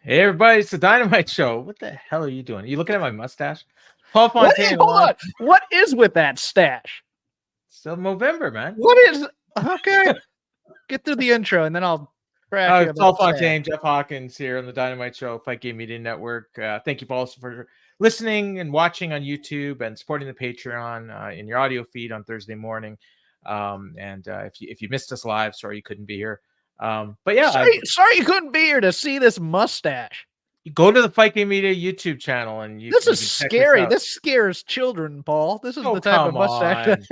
Hey everybody, it's the Dynamite Show. What the hell are you doing? Are you looking at my mustache? Paul Fontaine. Hold on. What is with that stash? Still Movember, man. What is okay? Get through the intro and then I'll crash you. Paul Fontaine, Jeff Hawkins here on the Dynamite Show, Fight Game Media Network. Thank you also for listening and watching on YouTube and supporting the Patreon in your audio feed on Thursday morning. If you missed us live, sorry you couldn't be here. But yeah, sorry you couldn't be here to see this mustache. You go to the Fight Game Media YouTube channel and this is scary. This scares children, Paul. This is the type of mustache.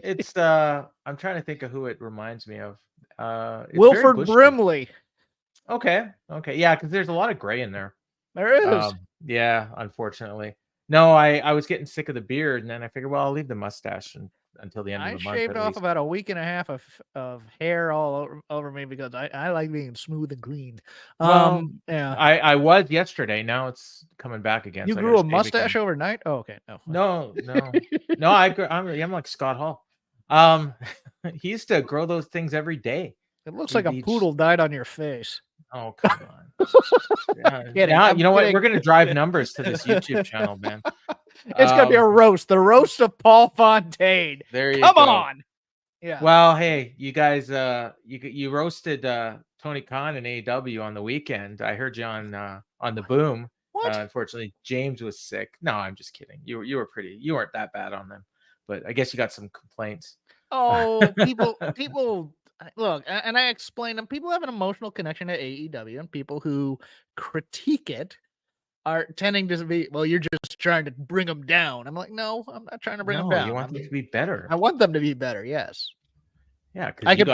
It's I'm trying to think of who it reminds me of. Wilford Brimley. Okay, yeah, because there's a lot of gray in there. There is. Yeah, unfortunately. No, I was getting sick of the beard, and then I figured, well, I'll leave the mustache until the end of the month. I shaved off about a week and a half of hair all over me because I like being smooth and clean. Yeah. I was yesterday. Now it's coming back again. You grew a mustache overnight? Oh, okay. No. I'm like Scott Hall. He used to grow those things every day. It looks like a poodle died on your face. Oh, come on. Yeah, you know what? We're going to drive numbers to this YouTube channel, man. It's going to be a roast. The roast of Paul Fontaine. There you go. Come go. on. Yeah. Well, hey, you guys, you roasted Tony Khan and AEW on the weekend. I heard you on the Boom. What? Unfortunately, James was sick. No, I'm just kidding. You weren't that bad on them, but I guess you got some complaints. Oh, people. Look, and I explained them. People have an emotional connection to AEW, and people who critique it are tending to be, well, you're just trying to bring them down. I'm like, no, I'm not trying to bring them down. You want them to be better. I want them to be better. Yes. Yeah, I could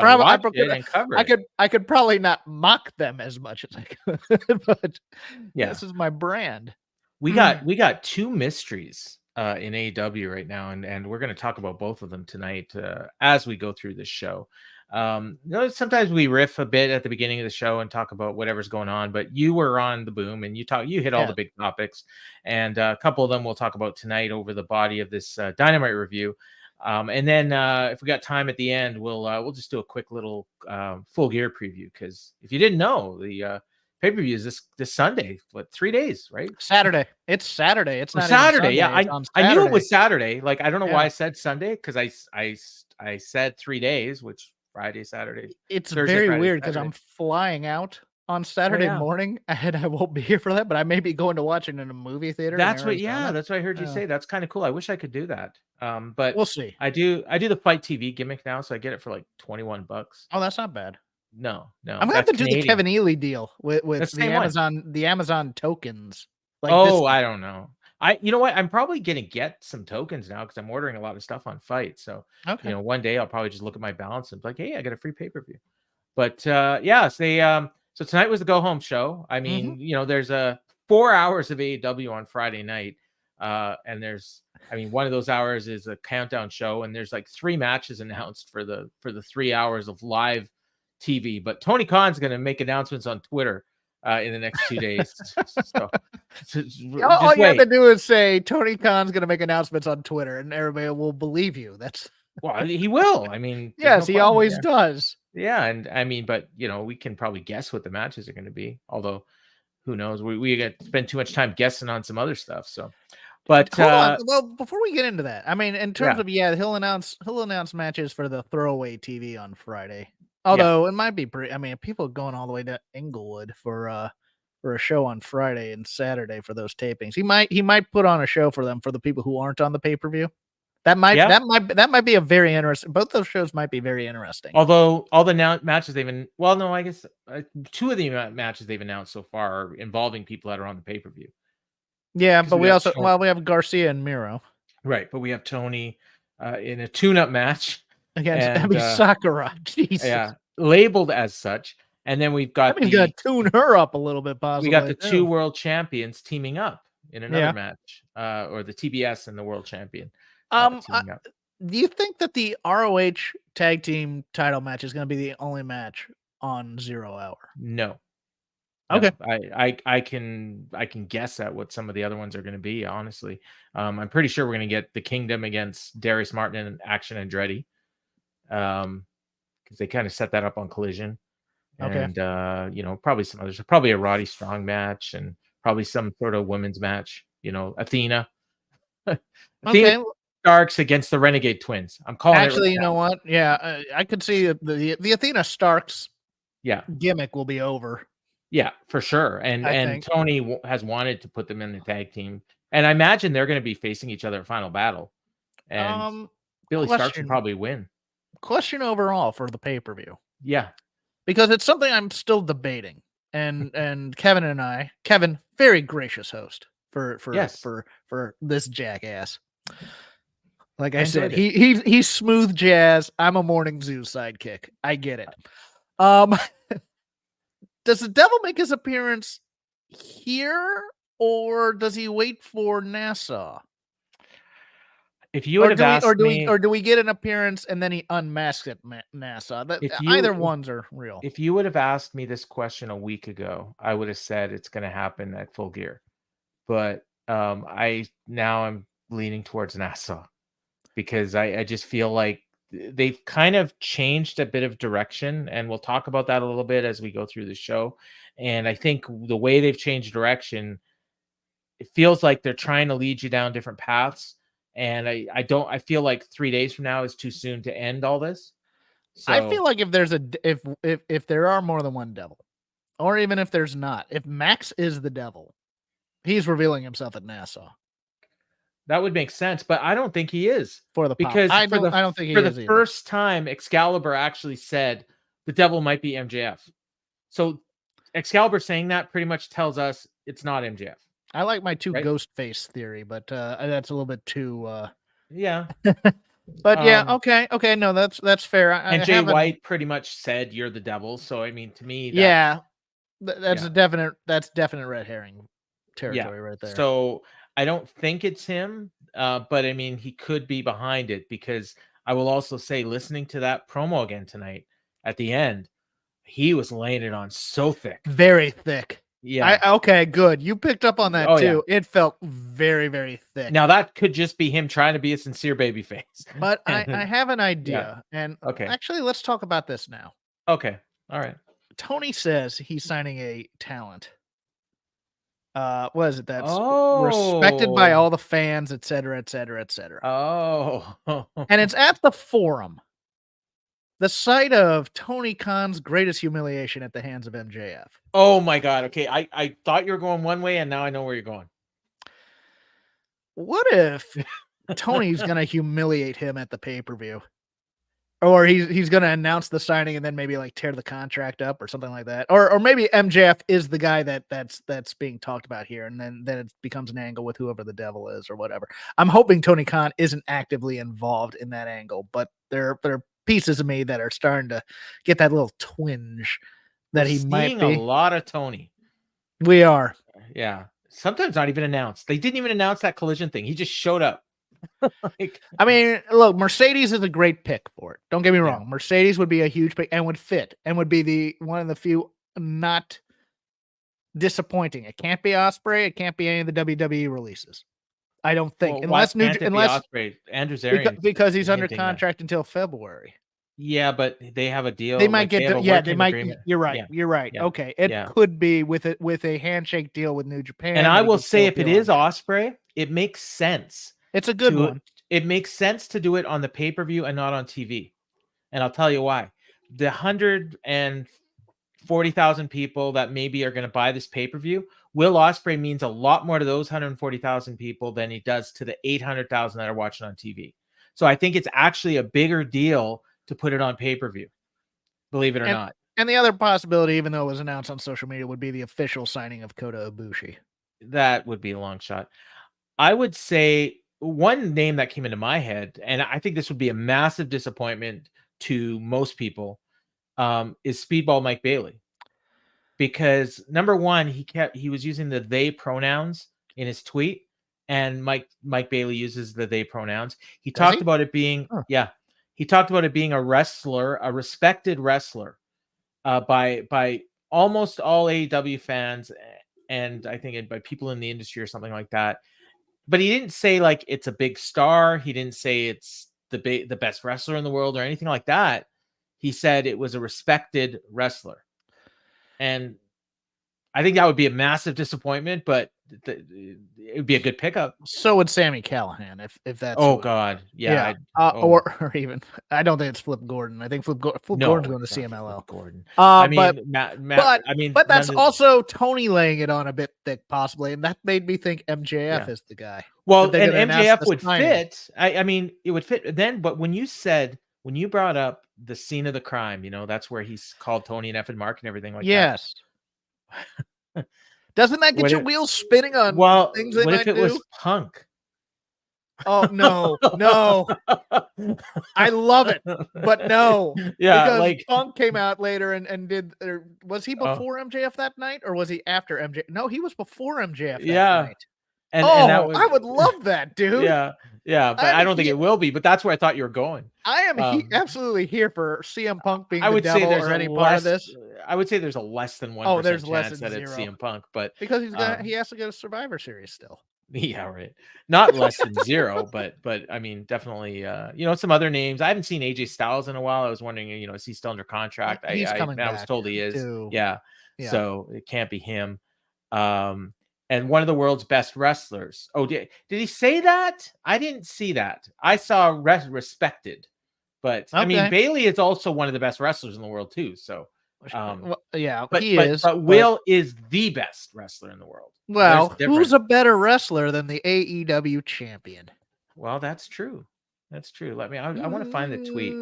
probably not mock them as much as I could, but yeah, this is my brand. We got two mysteries in AEW right now, and we're going to talk about both of them tonight as we go through this show. Sometimes we riff a bit at the beginning of the show and talk about whatever's going on, but you were on the Boom and you hit all the big topics, and a couple of them we'll talk about tonight over the body of this Dynamite review. And then if we got time at the end, we'll just do a quick little Full Gear preview, because if you didn't know, the pay-per-view is this Sunday. 3 days, right? Saturday. It's Saturday. It's not Saturday. Sunday. Yeah, I knew it was Saturday. Like, I don't know why I said Sunday, because I said 3 days, which Friday, Saturday. It's Thursday, very Friday, weird because I'm flying out on Saturday morning, and I won't be here for that, but I may be going to watch it in a movie theater. That's what I heard you say. That's kind of cool. I wish I could do that. But we'll see. I do the Fight TV gimmick now, so I get it for like $21. Oh, that's not bad. No. I'm gonna have to do the Kevin Ely deal with the Amazon tokens. Like, I don't know. You know what? I'm probably gonna get some tokens now because I'm ordering a lot of stuff on Fight. So one day I'll probably just look at my balance and be like, hey, I got a free pay-per-view. But so tonight was the go home show. I mean, there's 4 hours of AEW on Friday night. And one of those hours is a countdown show, and there's like 3 matches announced for the 3 hours of live TV. But Tony Khan's gonna make announcements on Twitter in the next 2 days. All you have to do is say Tony Khan's going to make announcements on Twitter, and everybody will believe you. Well, he will. I mean, yes, he always does. Yeah, and but we can probably guess what the matches are going to be. Although, who knows? We got to spend too much time guessing on some other stuff. So, but hold on. Well, before we get into that, I mean, in terms of he'll announce matches for the throwaway TV on Friday. Although it might be people going all the way to Inglewood for a show on Friday and Saturday for those tapings. He might put on a show for them, for the people who aren't on the pay-per-view. That might be a very interesting. Both those shows might be very interesting. Although all the matches I guess 2 of the matches they've announced so far are involving people that are on the pay-per-view. Yeah, but we have Garcia and Miro. Right, but we have Tony in a tune-up match against Emi Sakura. Jesus. Yeah, labeled as such. And then we've got gonna tune her up a little bit, possibly. We got the 2 world champions teaming up in another match, or the TBS and the world champion. Do you think that the ROH tag team title match is going to be the only match on 0 Hour? No. Okay. I can guess at what some of the other ones are going to be. Honestly, I'm pretty sure we're going to get the Kingdom against Darius Martin and Action Andretti, because they kind of set that up on Collision. and probably some others. Probably a Roddy Strong match, and probably some sort of women's match. Athena. Athena Okay. Starks against the Renegade Twins. I'm calling it. Actually, you know what? Yeah, I could see the Athena Starks gimmick will be over. Yeah, for sure. And Tony has wanted to put them in the tag team, and I imagine they're going to be facing each other at Final Battle. And Billy Starks will probably win. Question overall for the pay-per-view. Yeah, because it's something I'm still debating. And Kevin, very gracious host for this jackass. Like I said, he's smooth jazz. I'm a morning zoo sidekick. I get it. Does the Devil make his appearance here, or does he wait for Nassau? If you would have asked me, or do we get an appearance and then he unmasks at Nassau? Either ones are real. If you would have asked me this question a week ago, I would have said it's going to happen at Full Gear. But I'm leaning towards Nassau because I just feel like they've kind of changed a bit of direction, and we'll talk about that a little bit as we go through the show. And I think the way they've changed direction, it feels like they're trying to lead you down different paths. And I feel like 3 days from now is too soon to end all this. So I feel like if there's if there are more than one devil, or even if there's not, if Max is the devil, he's revealing himself at Nassau. That would make sense, but I don't think he is because I don't think he is for the first time Excalibur actually said the devil might be MJF. So Excalibur saying that pretty much tells us it's not MJF. I like my ghost face theory, but that's a little bit too. Yeah. But yeah, okay, no, that's fair. And Jay White pretty much said you're the devil, so I mean, to me, that's definite red herring territory right there. So I don't think it's him, but I mean, he could be behind it, because I will also say, listening to that promo again tonight at the end, he was laying it on so thick, very thick. Yeah. Okay, good. You picked up on that too. Yeah. It felt very, very thick. Now that could just be him trying to be a sincere babyface. But I have an idea. Yeah. And actually, let's talk about this now. Okay. All right. Tony says he's signing a talent. What is it? That's respected by all the fans, et cetera, et cetera, et cetera. Oh. And it's at the Forum. The site of Tony Khan's greatest humiliation at the hands of MJF. Oh my God. Okay. I thought you were going one way, and now I know where you're going. What if Tony's going to humiliate him at the pay-per-view? Or he's going to announce the signing and then maybe like tear the contract up or something like that. Or maybe MJF is the guy that's being talked about here, and then it becomes an angle with whoever the devil is or whatever. I'm hoping Tony Khan isn't actively involved in that angle, but there are pieces of me that are starting to get that little twinge that he might be. A lot of Tony. We are. Yeah. Sometimes not even announced. They didn't even announce that collision thing. He just showed up. I mean, look, Mercedes is a great pick for it. Don't get me wrong. Mercedes would be a huge pick and would fit and would be one of the few not disappointing. It can't be Ospreay. It can't be any of the WWE releases. I don't think, unless Ospreay, Andrew Zarian, because he's under contract until February. Yeah, but they have a deal. They might they might. Agreement. You're right. Yeah. You're right. Yeah. Okay, it could be with a handshake deal with New Japan. And I will say, if it is Ospreay, it makes sense. It's a good one. It makes sense to do it on the pay-per-view and not on TV. And I'll tell you why. The 140,000 people that maybe are going to buy this pay-per-view, Will Ospreay means a lot more to those 140,000 people than he does to the 800,000 that are watching on TV. So I think it's actually a bigger deal to put it on pay-per-view, believe it or not. And the other possibility, even though it was announced on social media, would be the official signing of Kota Ibushi. That would be a long shot. I would say one name that came into my head, and I think this would be a massive disappointment to most people, is Speedball Mike Bailey. Because number one, he was using the they pronouns in his tweet, and Mike Bailey uses the they pronouns. He talked about it being he talked about it being a wrestler, a respected wrestler, by almost all AEW fans, and I think by people in the industry or something like that. But he didn't say like it's a big star. He didn't say it's the best wrestler in the world or anything like that. He said it was a respected wrestler. And I think that would be a massive disappointment, but it would be a good pickup. So would Sammy Callahan if that's Oh God, yeah. Or even I don't think it's Flip Gordon. I think Flip Gordon's going to CMLL. Gordon. I mean, but I mean, that's also Tony laying it on a bit thick, possibly, and that made me think MJF is the guy. Well, and MJF would fit. I mean, it would fit then. But when you brought up the scene of the crime, that's where he's called Tony and F and Mark and everything like that. Yes. Doesn't that get your wheels spinning on things they might do? What if it was Punk? Oh no. I love it, but no. Yeah, because Punk came out later and did. Was he before MJF that night, or was he after MJF? No, he was before MJF that night. And I would love that, dude. Yeah, but I don't think it will be. But that's where I thought you were going. I am absolutely here for CM Punk being the devil or any part of this. I would say there's a less than 1% chance that it's CM Punk, but because he has to get a Survivor Series still. Yeah, right. Not less than 0, but I mean, definitely. Some other names. I haven't seen AJ Styles in a while. I was wondering, is he still under contract? He's coming back. I was told he is. Too. Yeah. So it can't be him. And one of the world's best wrestlers. Oh, did he say that? I didn't see that. I saw respected, but I mean, Bailey is also one of the best wrestlers in the world too. So, but Will is the best wrestler in the world. Well, who's a better wrestler than the AEW champion? Well, that's true. That's true. I want to find the tweet.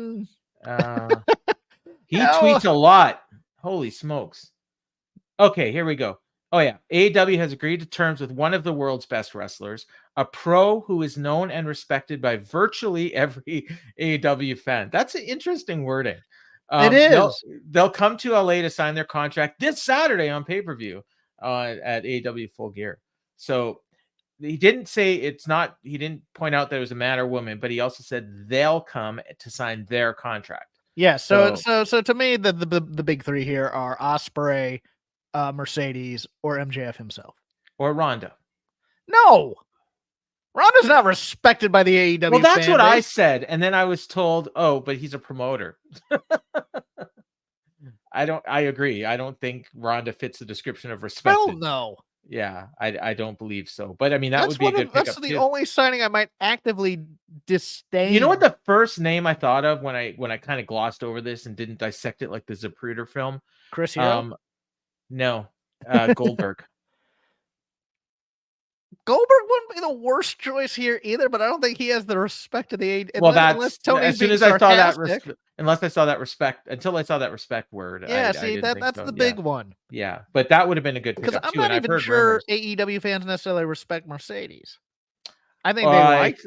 He tweets a lot. Holy smokes. Okay, here we go. Oh, yeah. AEW has agreed to terms with one of the world's best wrestlers, a pro who is known and respected by virtually every AEW fan. That's an interesting wording. It is. They'll come to LA to sign their contract this Saturday on pay-per-view at AEW Full Gear. So he didn't say he didn't point out that it was a man or woman, but he also said they'll come to sign their contract. Yeah. So to me, the big three here are Ospreay, Mercedes, or MJF himself, or Ronda. No, Ronda's not respected by the AEW. Well, that's what I said, and then I was told, "Oh, but he's a promoter." I agree. I don't think Ronda fits the description of respected. Hell no. Yeah, I don't believe so. But I mean, that would be a good pickup. That's the only signing I might actively disdain. You know what the first name I thought of when I kind of glossed over this and didn't dissect it like the Zapruder film? Chris Hero? No, Goldberg. Goldberg wouldn't be the worst choice here either, but I don't think he has the respect of the AEW. Well, unless I saw that respect word. Yeah, that's the big one. Yeah, but that would have been a good pickup too. I'm not even sure AEW fans necessarily respect Mercedes. I think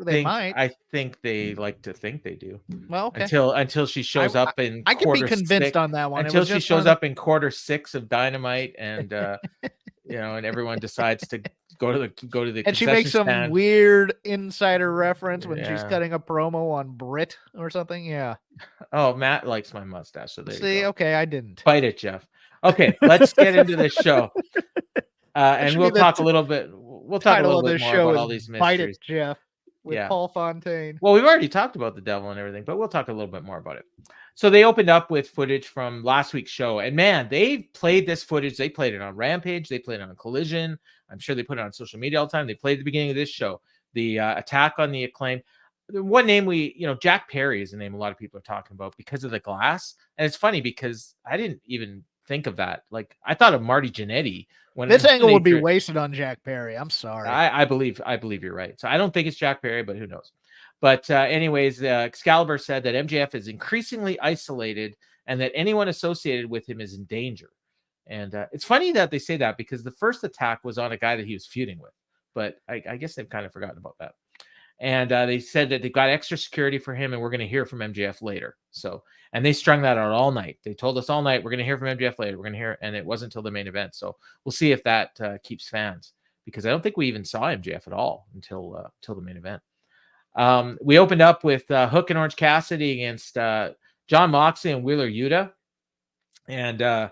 they might. I think they like to think they do. Well, okay. Until she shows up in I can be convinced on that one. Until she shows up in quarter 6 of Dynamite, and and everyone decides to go to the and she makes some weird insider reference when she's cutting a promo on Britt or something. Yeah. Oh, Matt likes my mustache. So there you go. Okay, I didn't. Fight it, Jeff. Okay, let's get into this show. And we'll talk a little bit. We'll talk a little bit more about all these mysteries. Fight it, Jeff. With Paul Fontaine. Well, we've already talked about the devil and everything, but we'll talk a little bit more about it. So they opened up with footage from last week's show, and man, they played this footage. They played it on Rampage. They played it on Collision. I'm sure they put it on social media all the time. They played at the beginning of this show, the attack on the Acclaim. One name Jack Perry is a name a lot of people are talking about because of the glass. And it's funny because I didn't even think of that. Like, I thought of Marty Jannetty. When this angle would be wasted on Jack Perry. I'm sorry. I believe you're right. So I don't think it's Jack Perry, but who knows? But anyways, Excalibur said that MJF is increasingly isolated and that anyone associated with him is in danger. And it's funny that they say that because the first attack was on a guy that he was feuding with. But I guess they've kind of forgotten about that. And they said that they've got extra security for him and we're going to hear from MJF later. So, and they strung that out all night. They told us all night, we're going to hear from MJF later. We're going to hear, and it wasn't until the main event. So we'll see if that keeps fans, because I don't think we even saw MJF at all until the main event. We opened up with Hook and Orange Cassidy against John Moxley and Wheeler Yuta. And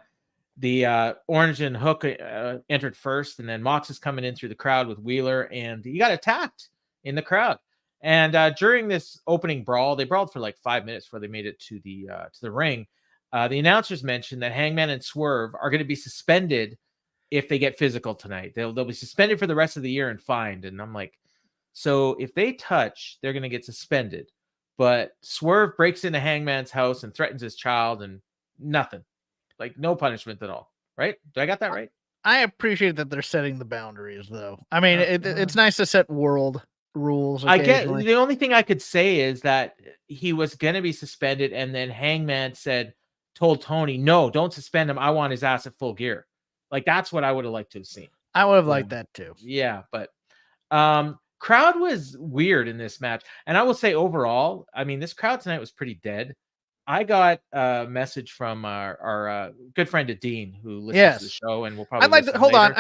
the Orange and Hook entered first, and then Mox is coming in through the crowd with Wheeler, and he got attacked in the crowd. And during this opening brawl, they brawled for like 5 minutes before they made it to the ring. the announcers mentioned that Hangman and Swerve are going to be suspended if they get physical tonight. They'll be suspended for the rest of the year and fined. And I'm like, so if they touch, they're going to get suspended. But Swerve breaks into Hangman's house and threatens his child, and nothing, like no punishment at all. Right? Do I got that right? I appreciate that they're setting the boundaries, though. I mean, it's nice to set world rules. I get the only thing I could say is that he was going to be suspended, and then Hangman told Tony, "No, don't suspend him. I want his ass at Full Gear." Like that's what I would have liked to have seen. I would have liked that too. Yeah, but crowd was weird in this match, and I will say overall, I mean, this crowd tonight was pretty dead. I got a message from our good friend Dean, who listens to the show, and we'll probably. I'd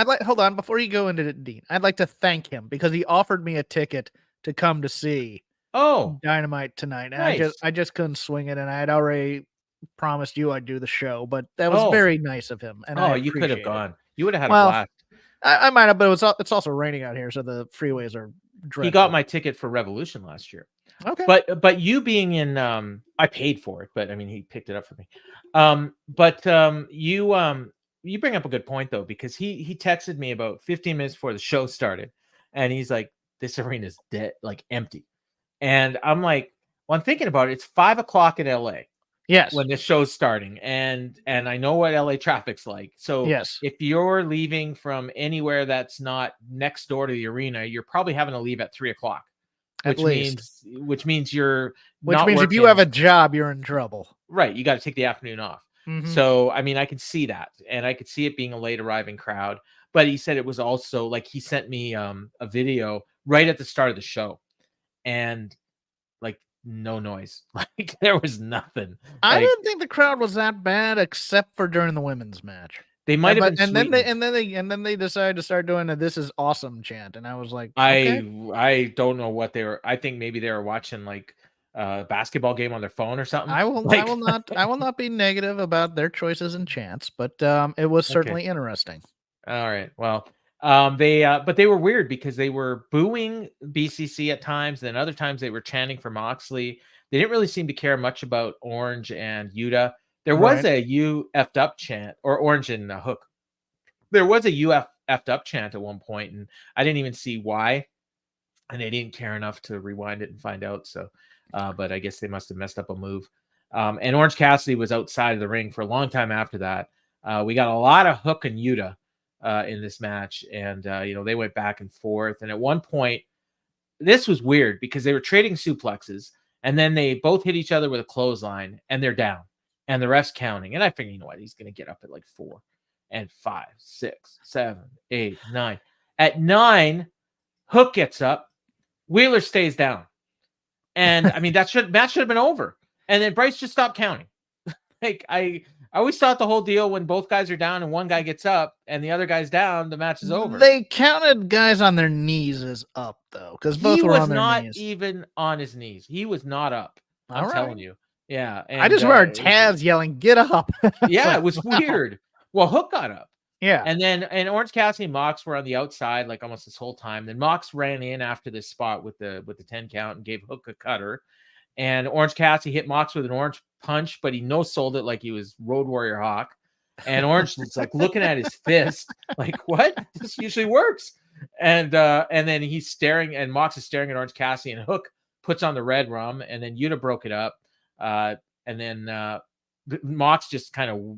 like to hold on before you go into Dean. I'd like to thank him because he offered me a ticket to come to see Dynamite tonight, and nice. I just couldn't swing it, and I had already promised you I'd do the show, but that was very nice of him. And you could have gone. You would have had a blast. I might have, but it's also raining out here, so the freeways are dreadful. He got my ticket for Revolution last year. Okay. But you being in I paid for it, but I mean he picked it up for me. You bring up a good point though, because he texted me about 15 minutes before the show started, and he's like, this arena's dead, like empty. And I'm like, well, I'm thinking about it. It's 5:00 in LA. Yes. When the show's starting, and I know what LA traffic's like. So yes, if you're leaving from anywhere that's not next door to the arena, you're probably having to leave at 3:00. Which means you're not if you have a job, you're in trouble. Right. You got to take the afternoon off. Mm-hmm. So, I mean, I could see that, and I could see it being a late arriving crowd, but he said it was also like, he sent me a video right at the start of the show, and like no noise, like there was nothing. I didn't think the crowd was that bad, except for during the women's match. They might have been, and then they decided to start doing a "This is awesome" chant, and I was like, okay. I don't know what they were. I think maybe they were watching like a basketball game on their phone or something. I will not be negative about their choices and chants, but it was certainly interesting. All right, well, but they were weird because they were booing BCC at times, and then other times they were chanting for Moxley. They didn't really seem to care much about Orange and Yuta. There was a "you effed up" chant, or Orange and Hook. There was a "you effed up" chant at one point, and I didn't even see why, and they didn't care enough to rewind it and find out. So, but I guess they must have messed up a move. And Orange Cassidy was outside of the ring for a long time after that. We got a lot of Hook and Yuta in this match, and they went back and forth. And at one point, this was weird because they were trading suplexes, and then they both hit each other with a clothesline, and they're down. And the ref's counting. And I figured, you know what? He's going to get up at like 4 and 5, 6, 7, 8, 9. At 9, Hook gets up. Wheeler stays down. And I mean, match should have been over. And then Bryce just stopped counting. Like I always thought the whole deal when both guys are down and one guy gets up and the other guy's down, the match is over. They counted guys on their knees as up though, because both were on their knees. He was not even on his knees. He was not up. I'm telling you. Yeah, and I just heard Taz yelling, "Get up!" Yeah, it was weird. Well, Hook got up. Yeah, and Orange Cassidy and Mox were on the outside like almost this whole time. Then Mox ran in after this spot with the 10 count and gave Hook a cutter. And Orange Cassidy hit Mox with an orange punch, but he no-sold it like he was Road Warrior Hawk. And Orange was like looking at his fist, like, "What? This usually works." And then he's staring, and Mox is staring at Orange Cassidy, and Hook puts on the red rum, and then Yuta broke it up. And then Mox just kind of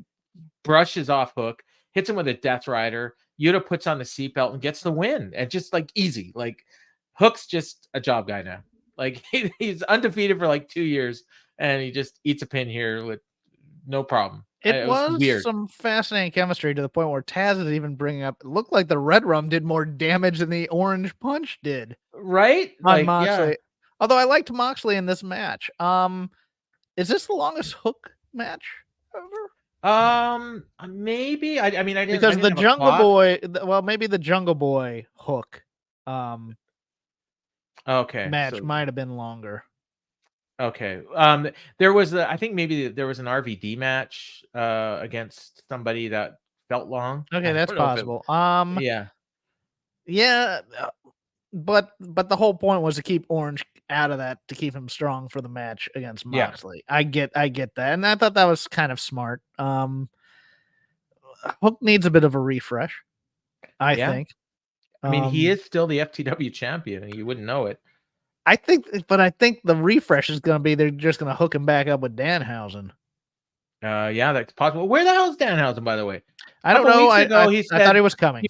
brushes off Hook, hits him with a Death Rider. Yuta puts on the seatbelt and gets the win. And just like easy. Like Hook's just a job guy now. Like he's undefeated for like 2 years, and he just eats a pin here with no problem. It was weird. Some fascinating chemistry to the point where Taz is even bringing up. It looked like the red rum did more damage than the orange punch did. Right? On Moxley. Yeah. Although I liked Moxley in this match. Is this the longest Hook match ever? Maybe. I mean, I didn't, because the Jungle Boy. Well, maybe the Jungle Boy Hook. Okay. Match might have been longer. Okay. There was I think maybe there was an RVD match against somebody that felt long. Okay, that's possible. Yeah. Yeah. But the whole point was to keep Orange out of that to keep him strong for the match against Yeah. Moxley. I get that, and I thought that was kind of smart. Hook needs a bit of a refresh, I Yeah. think. I mean, he is still the FTW champion, and you wouldn't know it. I think the refresh is going to be they're just going to hook him back up with Danhausen. Yeah, that's possible. Where the hell is Danhausen, by the way? I don't know. Weeks ago, I thought he was coming.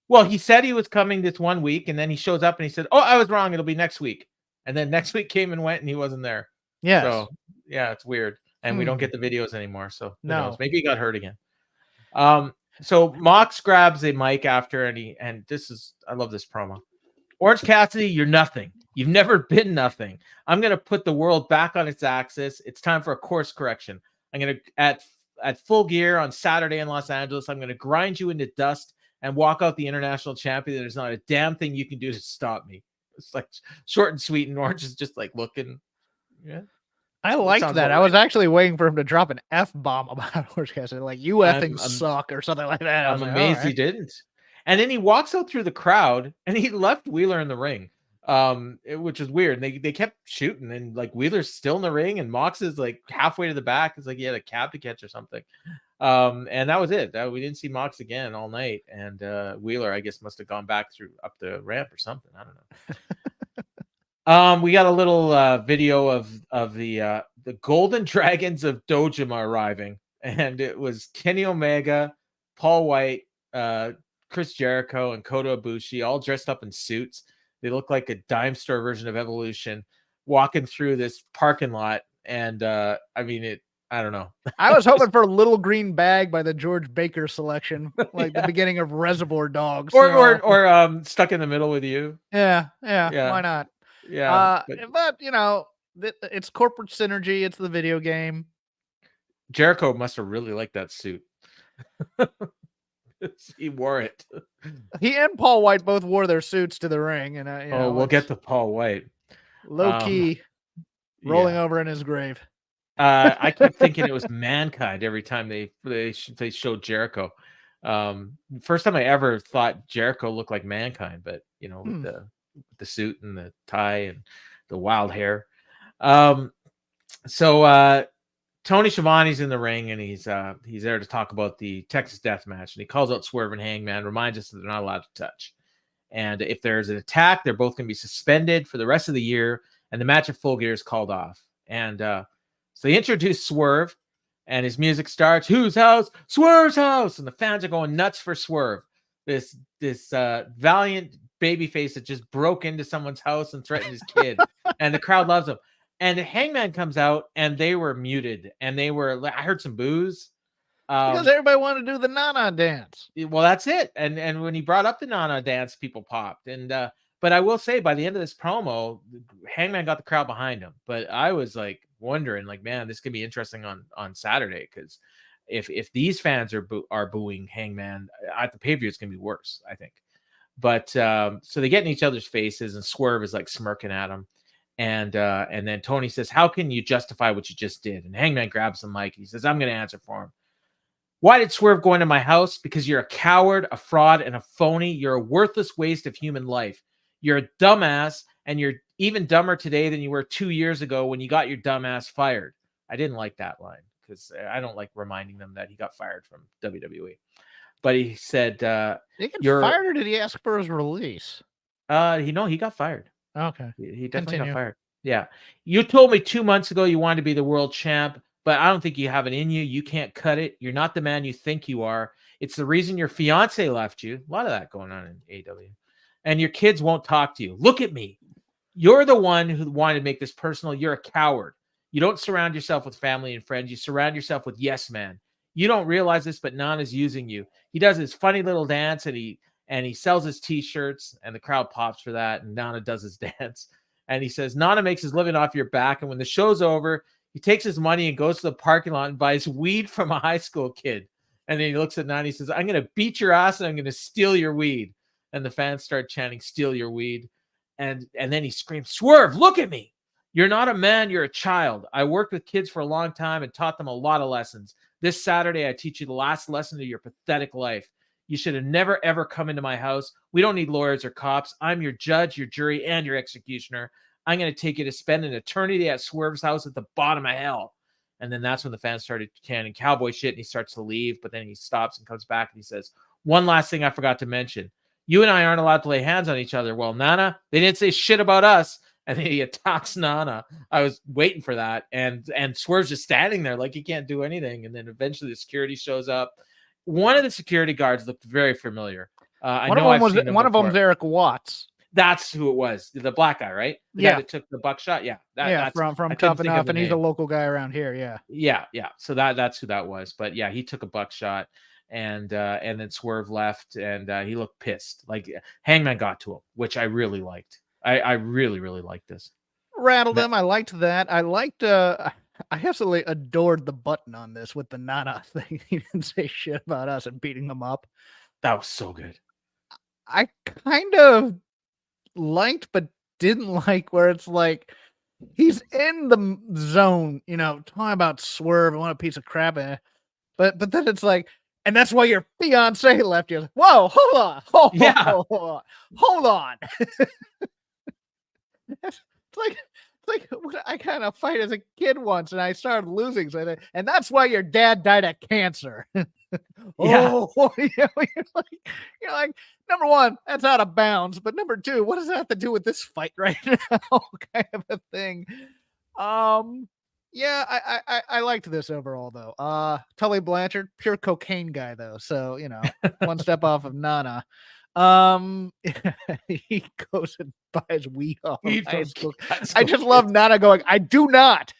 Well, he said he was coming this one week, and then he shows up and he said, "Oh, I was wrong. It'll be next week." And then next week came and went, and he wasn't there. Yes. So yeah, it's weird, and we don't get the videos anymore. So who knows? Maybe he got hurt again. So Mox grabs a mic after, and I love this promo. Orange Cassidy, you're nothing. You've never been nothing. I'm gonna put the world back on its axis. It's time for a course correction. I'm gonna at Full Gear on Saturday in Los Angeles. I'm gonna grind you into dust and walk out the international champion. There's not a damn thing you can do to stop me. It's like short and sweet, and Orange is just like looking. Yeah. I liked that. I was actually waiting for him to drop an F-bomb about Orange Cassidy, like you effing suck or something like that. I'm amazed he didn't. And then he walks out through the crowd, and he left Wheeler in the ring, which is weird. They kept shooting, and like Wheeler's still in the ring, and Mox is like halfway to the back. It's like he had a cab to catch or something. And that was it. We didn't see Mox again all night, and Wheeler, I guess, must have gone back up the ramp or something. I don't know. We got a little video of the Golden Dragons of Dojima arriving, and it was Kenny Omega, Paul Wight, Chris Jericho, and Kota Ibushi, all dressed up in suits. They look like a dime store version of Evolution, walking through this parking lot. And I don't know. I was hoping for a Little Green Bag by the George Baker selection, like the beginning of Reservoir Dogs, or Stuck in the Middle with You. Yeah. Why not? Yeah, but it's corporate synergy. It's the video game. Jericho must have really liked that suit. He wore it. He and Paul Wight both wore their suits to the ring, and we'll get to Paul Wight. Low key, rolling over in his grave. I kept thinking it was Mankind every time they showed Jericho. First time I ever thought Jericho looked like Mankind, but with the suit and the tie and the wild hair. So Tony Schiavone's in the ring, and he's there to talk about the Texas Death Match, and he calls out Swerve and Hangman, reminds us that they're not allowed to touch. And if there's an attack, they're both going to be suspended for the rest of the year, and the match at Full Gear is called off. And so they introduce Swerve, and his music starts. Whose house? Swerve's house. And the fans are going nuts for Swerve. This valiant babyface that just broke into someone's house and threatened his kid, and the crowd loves him. And Hangman comes out, and they were muted, and I heard some boos. Because everybody wanted to do the Nana dance. Well, that's it. And when he brought up the Nana dance, people popped. And but I will say, by the end of this promo, Hangman got the crowd behind him. But I was like wondering, like, man, this could be interesting on Saturday, because if these fans are booing Hangman at the pay-per-view, it's gonna be worse, I think. But so they get in each other's faces, and Swerve is like smirking at him. And then Tony says, "How can you justify what you just did?" And Hangman grabs the mic. He says, "I'm going to answer for him. Why did Swerve go into my house? Because you're a coward, a fraud, and a phony. You're a worthless waste of human life. You're a dumbass, and you're even dumber today than you were 2 years ago when you got your dumbass fired." I didn't like that line, because I don't like reminding them that he got fired from WWE. But he said, "Did he get fired, or did he ask for his release?" He got fired. Okay. He definitely got fired. Yeah. "You told me 2 months ago you wanted to be the world champ, but I don't think you have it in you. You can't cut it. You're not the man you think you are. It's the reason your fiance left you." A lot of that going on in AEW. "And your kids won't talk to you. Look at me. You're the one who wanted to make this personal. You're a coward. You don't surround yourself with family and friends. You surround yourself with yes man. You don't realize this, but Nana's using you. He does his funny little dance, and he sells his t-shirts, and the crowd pops for that, and Nana does his dance. And he says, Nana makes his living off your back, and when the show's over, he takes his money and goes to the parking lot and buys weed from a high school kid. And then he looks at Nana and he says, I'm going to beat your ass, and I'm going to steal your weed. And the fans start chanting, steal your weed. And then he screams, Swerve, look at me. You're not a man, you're a child. I worked with kids for a long time and taught them a lot of lessons. This Saturday, I teach you the last lesson of your pathetic life. You should have never, ever come into my house. We don't need lawyers or cops. I'm your judge, your jury, and your executioner. I'm going to take you to spend an eternity at Swerve's house at the bottom of hell. And then that's when the fans started chanting cowboy shit, and he starts to leave, but then he stops and comes back and he says, one last thing I forgot to mention. You and I aren't allowed to lay hands on each other. Well, Nana, they didn't say shit about us. And then he attacks Nana. I was waiting for that. And Swerve's just standing there like he can't do anything. And then eventually the security shows up. One of the security guards looked very familiar. One of them's Eric Watts. That's who it was. The black guy, right? The guy that took the buckshot. Yeah. That's from Tough Enough, and he's a local guy around here. Yeah. So that's who that was. But yeah, he took a buckshot, and then Swerve left, and he looked pissed. Like Hangman got to him, which I really liked. I really, really liked this. Rattled him. I liked that. I liked I absolutely adored the button on this with the Nana thing. He didn't say shit about us and beating them up. That was so good. I kind of liked but didn't like where it's like he's in the zone, talking about Swerve and what a piece of crap, but then it's like, and that's why your fiance left you. Whoa, hold on. It's like what I kind of fight as a kid once, and I started losing, and that's why your dad died of cancer. You're like, number one, that's out of bounds, but number two, what does that have to do with this fight right now? Kind of a thing. Yeah, I liked this overall though. Tully Blanchard, pure cocaine guy though, so one step off of Nana. He goes and buys weed off of high school. I just love Nana going, I do not.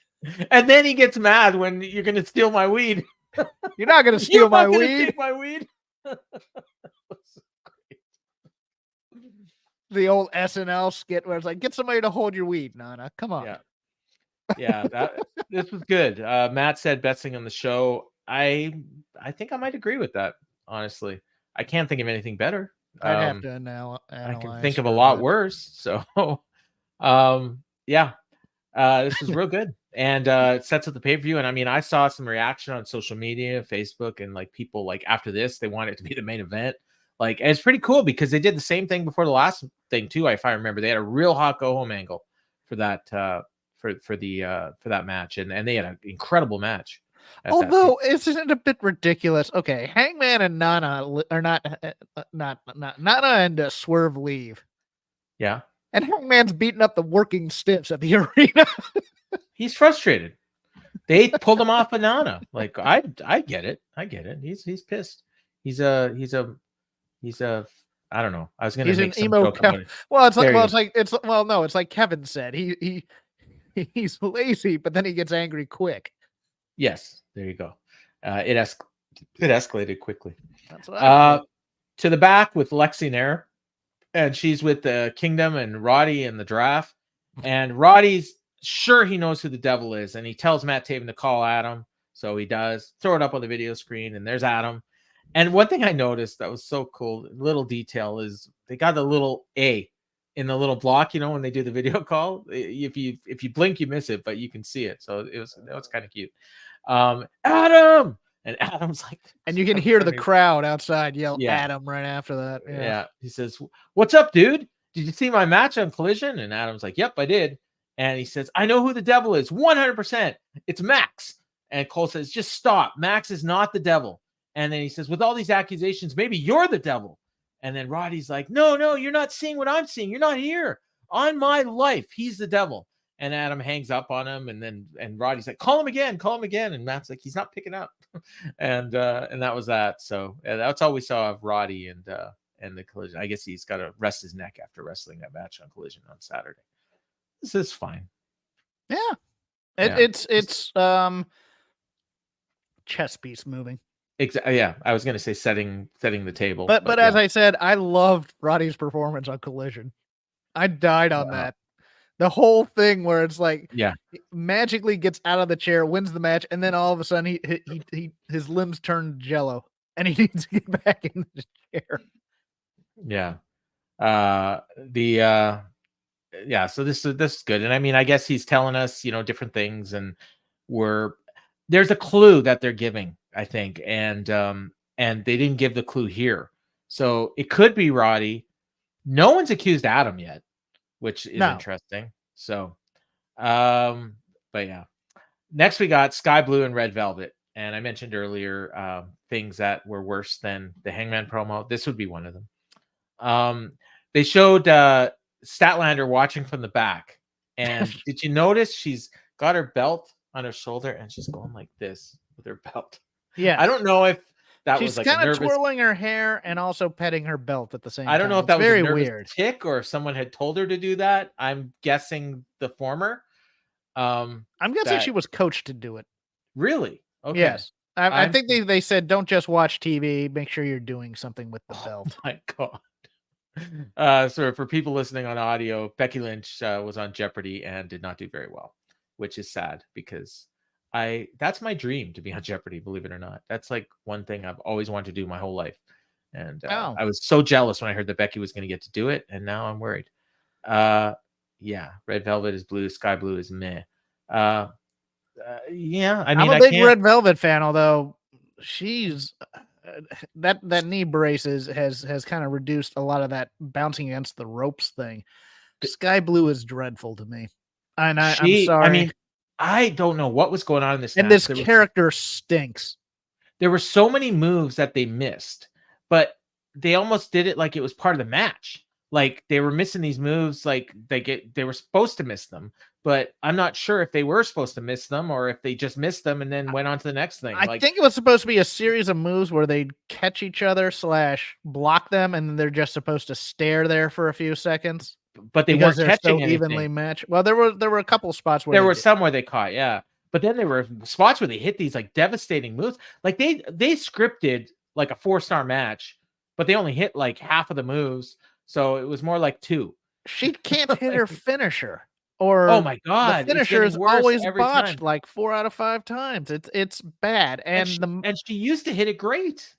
And then he gets mad when you're going to steal my weed. You're not going to steal my weed. Take my weed. The old SNL skit where it's like, get somebody to hold your weed, Nana. Come on. Yeah. This was good. Matt said best thing on the show. I think I might agree with that. Honestly, I can't think of anything better. I'd have to analyze. I can think of a lot worse. So, this is real good, and it sets up the pay-per-view. And I mean, I saw some reaction on social media, Facebook, and like people like after this, they want it to be the main event. Like, and it's pretty cool because they did the same thing before the last thing too. If I remember, they had a real hot go home angle for that for that match, and they had an incredible match. Although, isn't it a bit ridiculous? Okay, Hangman and Nana are not Nana and Swerve leave. Yeah, and Hangman's beating up the working stiffs at the arena. He's frustrated. They pulled him off of Nana. Like I get it. He's pissed. He's a I don't know. I was gonna make some emo joke. It's like Kevin said. He's lazy, but then he gets angry quick. Yes, there you go. It escalated quickly. That's what to the back with Lexi Nair, and she's with the Kingdom and Roddy in the draft. And Roddy's sure he knows who the devil is, and he tells Matt Taven to call Adam. So he does. Throw it up on the video screen, and there's Adam. And one thing I noticed that was so cool, little detail, is they got the little A in the little block, when they do the video call. If you blink, you miss it, but you can see it. So that was kind of cute. Adam, and Adam's like, and you can hear the crowd outside yell Adam right after that. Yeah. He says, "What's up, dude? Did you see my match on Collision?" And Adam's like, "Yep, I did." And he says, "I know who the devil is, 100%. It's Max." And Cole says, "Just stop. Max is not the devil." And then he says, "With all these accusations, maybe you're the devil." And then Roddy's like, no, you're not seeing what I'm seeing. You're not here. On my life, he's the devil. And Adam hangs up on him, and Roddy's like, call him again. And Matt's like, he's not picking up. and that was that. So that's all we saw of Roddy and the Collision. I guess he's got to rest his neck after wrestling that match on Collision on Saturday. This is fine. Yeah. It's chess piece moving. Exactly. Yeah, I was going to say setting the table. But as I said, I loved Roddy's performance on Collision. I died on that. The whole thing where it's like, he magically gets out of the chair, wins the match, and then all of a sudden he his limbs turn jello, and he needs to get back in the chair. Yeah. So this is good, and I mean, I guess he's telling us, different things, and there's a clue that they're giving, I think, and they didn't give the clue here, so it could be Roddy. No one's accused Adam yet, which is interesting. So, but yeah. Next we got Sky Blue and Red Velvet. And I mentioned earlier things that were worse than the Hangman promo. This would be one of them. They showed Statlander watching from the back. And did you notice she's got her belt on her shoulder and she's going like this with her belt? Yeah. I don't know if that she's was like kind of twirling her hair and also petting her belt at the same time. I don't know if that was very a nervous weird tick or if someone had told her to do that. I'm guessing the former. I'm guessing she was coached to do it. Really? Okay. Yes. I think they said, don't just watch TV. Make sure you're doing something with the belt. My God. So for people listening on audio, Becky Lynch was on Jeopardy and did not do very well, which is sad because that's my dream to be on Jeopardy, believe it or not. That's like one thing I've always wanted to do my whole life. And I was so jealous when I heard that Becky was going to get to do it. And now I'm worried. Yeah. Red Velvet is blue. Sky Blue is meh. Yeah, I mean, I'm a big Red Velvet fan, although she's that knee braces has kind of reduced a lot of that bouncing against the ropes thing. Sky Blue is dreadful to me, and I'm sorry. I mean, I don't know what was going on in this. And match. This character stinks. There were so many moves that they missed, but they almost did it like it was part of the match. Like they were missing these moves, like they were supposed to miss them, but I'm not sure if they were supposed to miss them or if they just missed them and then went on to the next thing. I think it was supposed to be a series of moves where they'd catch each other / block them, and they're just supposed to stare there for a few seconds. But they weren't catching so evenly matched. Well, there were a couple spots where there were some where they caught, yeah. But then there were spots where they hit these like devastating moves. Like they scripted like a 4-star match, but they only hit like half of the moves. So it was more like 2. She can't hit her finisher. Or oh my God, the finisher is always botched like 4 out of 5 times. It's bad. And she used to hit it great.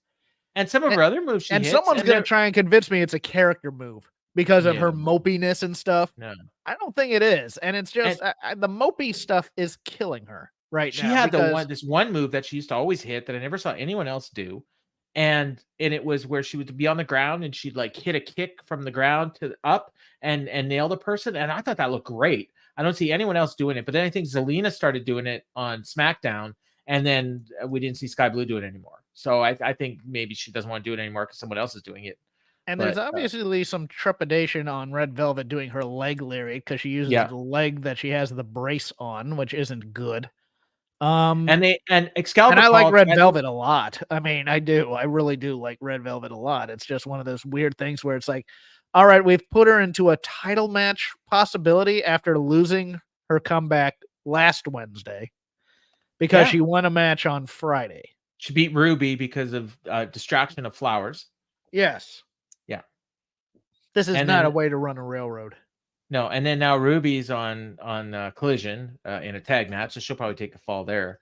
And some of her other moves someone's gonna try and convince me it's a character move because of her mopiness and stuff. No. I don't think it is. And it's just the mopey stuff is killing her right now. She had this one move that she used to always hit that I never saw anyone else do. And it was where she would be on the ground and she'd like hit a kick from the ground to up and nail the person. And I thought that looked great. I don't see anyone else doing it. But then I think Zelina started doing it on SmackDown. And then we didn't see Sky Blue do it anymore. So I think maybe she doesn't want to do it anymore because someone else is doing it. And there's obviously some trepidation on Red Velvet doing her leg lyric because she uses the leg that she has the brace on, which isn't good. And Excalibur, and I like Red Velvet a lot. I mean, I really do like Red Velvet a lot. It's just one of those weird things where it's like, all right, we've put her into a title match possibility after losing her comeback last Wednesday because she won a match on Friday. She beat Ruby because of distraction of flowers. Yes. Yeah. This is not a way to run a railroad. No, and then now Ruby's on Collision in a tag match, so she'll probably take a fall there.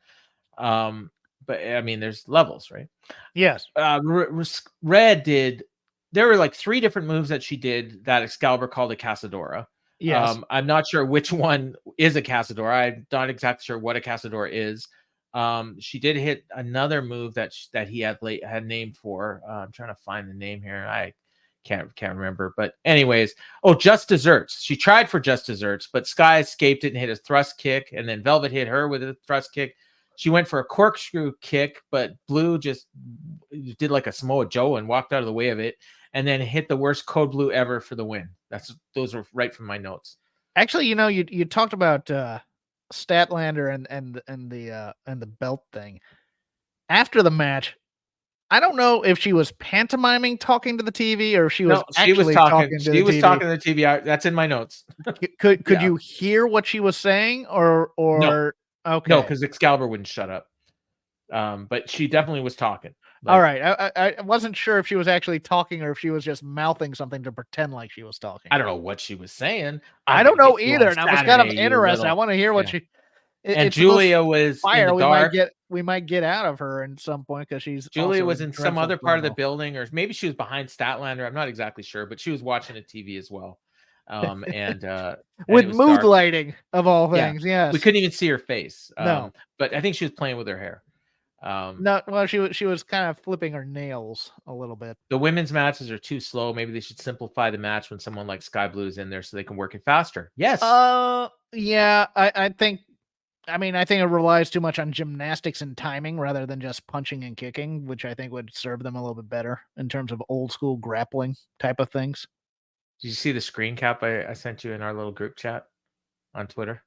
But I mean, there's levels, right? Yes. Red did. There were like 3 different moves that she did that Excalibur called a Casadora. Yes. I'm not sure which one is a Casadora. I'm not exactly sure what a Casadora is. She did hit another move that he had named for. I'm trying to find the name here. I can't remember, but anyways, Just Desserts. She tried for Just Desserts, but Sky escaped it and hit a thrust kick, and then Velvet hit her with a thrust kick. She went for a corkscrew kick, but Blue just did like a Samoa Joe and walked out of the way of it, and then hit the worst Code Blue ever for the win. Those are right from my notes. Actually, you talked about Statlander and the belt thing. After the match, I don't know if she was pantomiming talking to the TV or if she was actually talking to the TV. She was talking to the TV. That's in my notes. Could you hear what she was saying or no. Okay. No, because Excalibur wouldn't shut up. But she definitely was talking. All right. I wasn't sure if she was actually talking or if she was just mouthing something to pretend like she was talking. I don't know what she was saying. I don't know either. And I was kind of interested. I want to hear what she. And Julia was fire. In the dark. We might get out of her at some point because Julia was in some other part of the building, or maybe she was behind Statlander. I'm not exactly sure, but she was watching the TV as well. With mood lighting of all things. Yes, we couldn't even see her face. No, but I think she was playing with her hair. No, well, she was kind of flipping her nails a little bit. The women's matches are too slow. Maybe they should simplify the match when someone like Sky Blue is in there so they can work it faster. Yes. Yeah, I think. I mean, I think it relies too much on gymnastics and timing rather than just punching and kicking, which I think would serve them a little bit better in terms of old school grappling type of things. Did you see the screen cap I sent you in our little group chat on Twitter?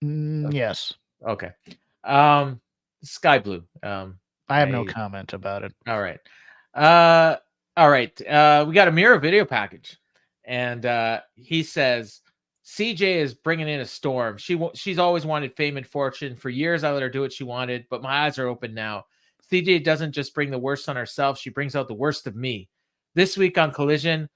Yes. Okay. Sky Blue. I have no comment about it. All right. All right. We got a Miro video package, and he says CJ is bringing in a storm. She's always wanted fame and fortune. For years, I let her do what she wanted, but my eyes are open now. CJ doesn't just bring the worst on herself. She brings out the worst of me. This week on Collision,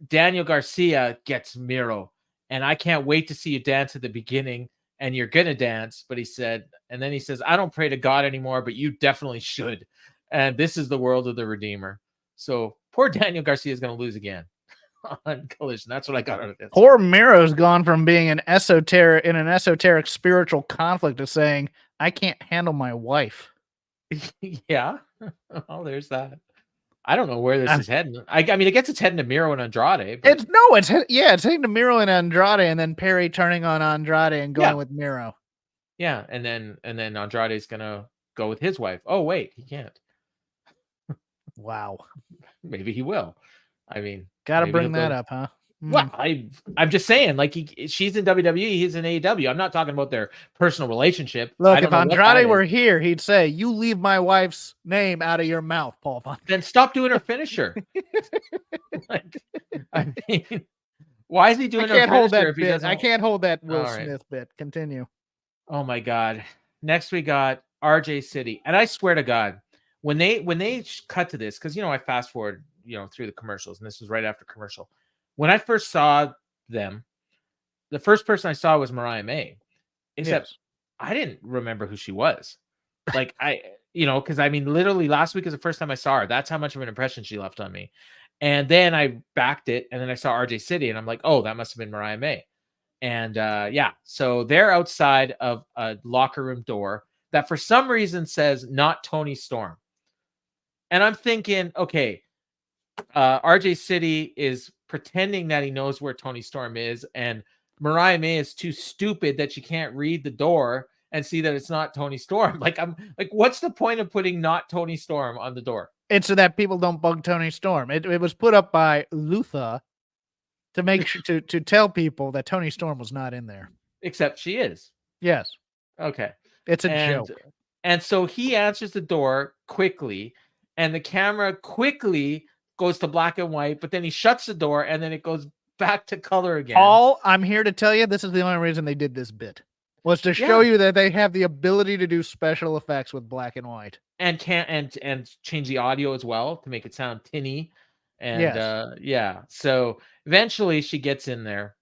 Daniel Garcia gets Miro, and I can't wait to see you dance at the beginning. And you're gonna dance, but he said, and then he says, I don't pray to God anymore, but you definitely should. And this is the world of the Redeemer. So poor Daniel Garcia is gonna lose again on Collision. That's what I got out of this. Poor Miro's gone from being an esoteric spiritual conflict to saying, I can't handle my wife. Yeah. Oh, there's that. I don't know where this is heading. I mean, it gets its heading to Miro and Andrade. But... It's heading to Miro and Andrade, and then Perry turning on Andrade and going with Miro. Yeah, and then Andrade's gonna go with his wife. Oh wait, he can't. Wow. Maybe he will. I mean, gotta bring that up, huh? Well, I'm just saying, like she's in WWE, he's in AEW. I'm not talking about their personal relationship. Look, if Andrade were here, he'd say, "You leave my wife's name out of your mouth, Paul Fontaine." Then stop doing her finisher. Like, I mean, why is he doing her finisher if he doesn't? I can't hold that Will Smith bit. Continue. Oh my God! Next we got RJ City, and I swear to God, when they cut to this, because I fast forward through the commercials, and this was right after commercial. When I first saw them, the first person I saw was Mariah May, except I didn't remember who she was. Like because I mean, literally last week is the first time I saw her. That's how much of an impression she left on me. And then I backed it, and then I saw RJ City, and I'm like, oh, that must have been Mariah May. And so they're outside of a locker room door that for some reason says not Tony Storm. And I'm thinking, okay, RJ City is pretending that he knows where Tony Storm is, and Mariah May is too stupid that she can't read the door and see that it's not Tony Storm. Like, I'm like, what's the point of putting not Tony Storm on the door? It's so that people don't bug Tony Storm. It was put up by Luther to make sure to tell people that Tony Storm was not in there. Except she is. Yes. Okay. It's a joke. And so he answers the door quickly, and the camera quickly goes to black and white, but then he shuts the door, and then it goes back to color again. Paul, I'm here to tell you, this is the only reason they did this bit, was to show you that they have the ability to do special effects with black and white. And change the audio as well to make it sound tinny. And so eventually she gets in there,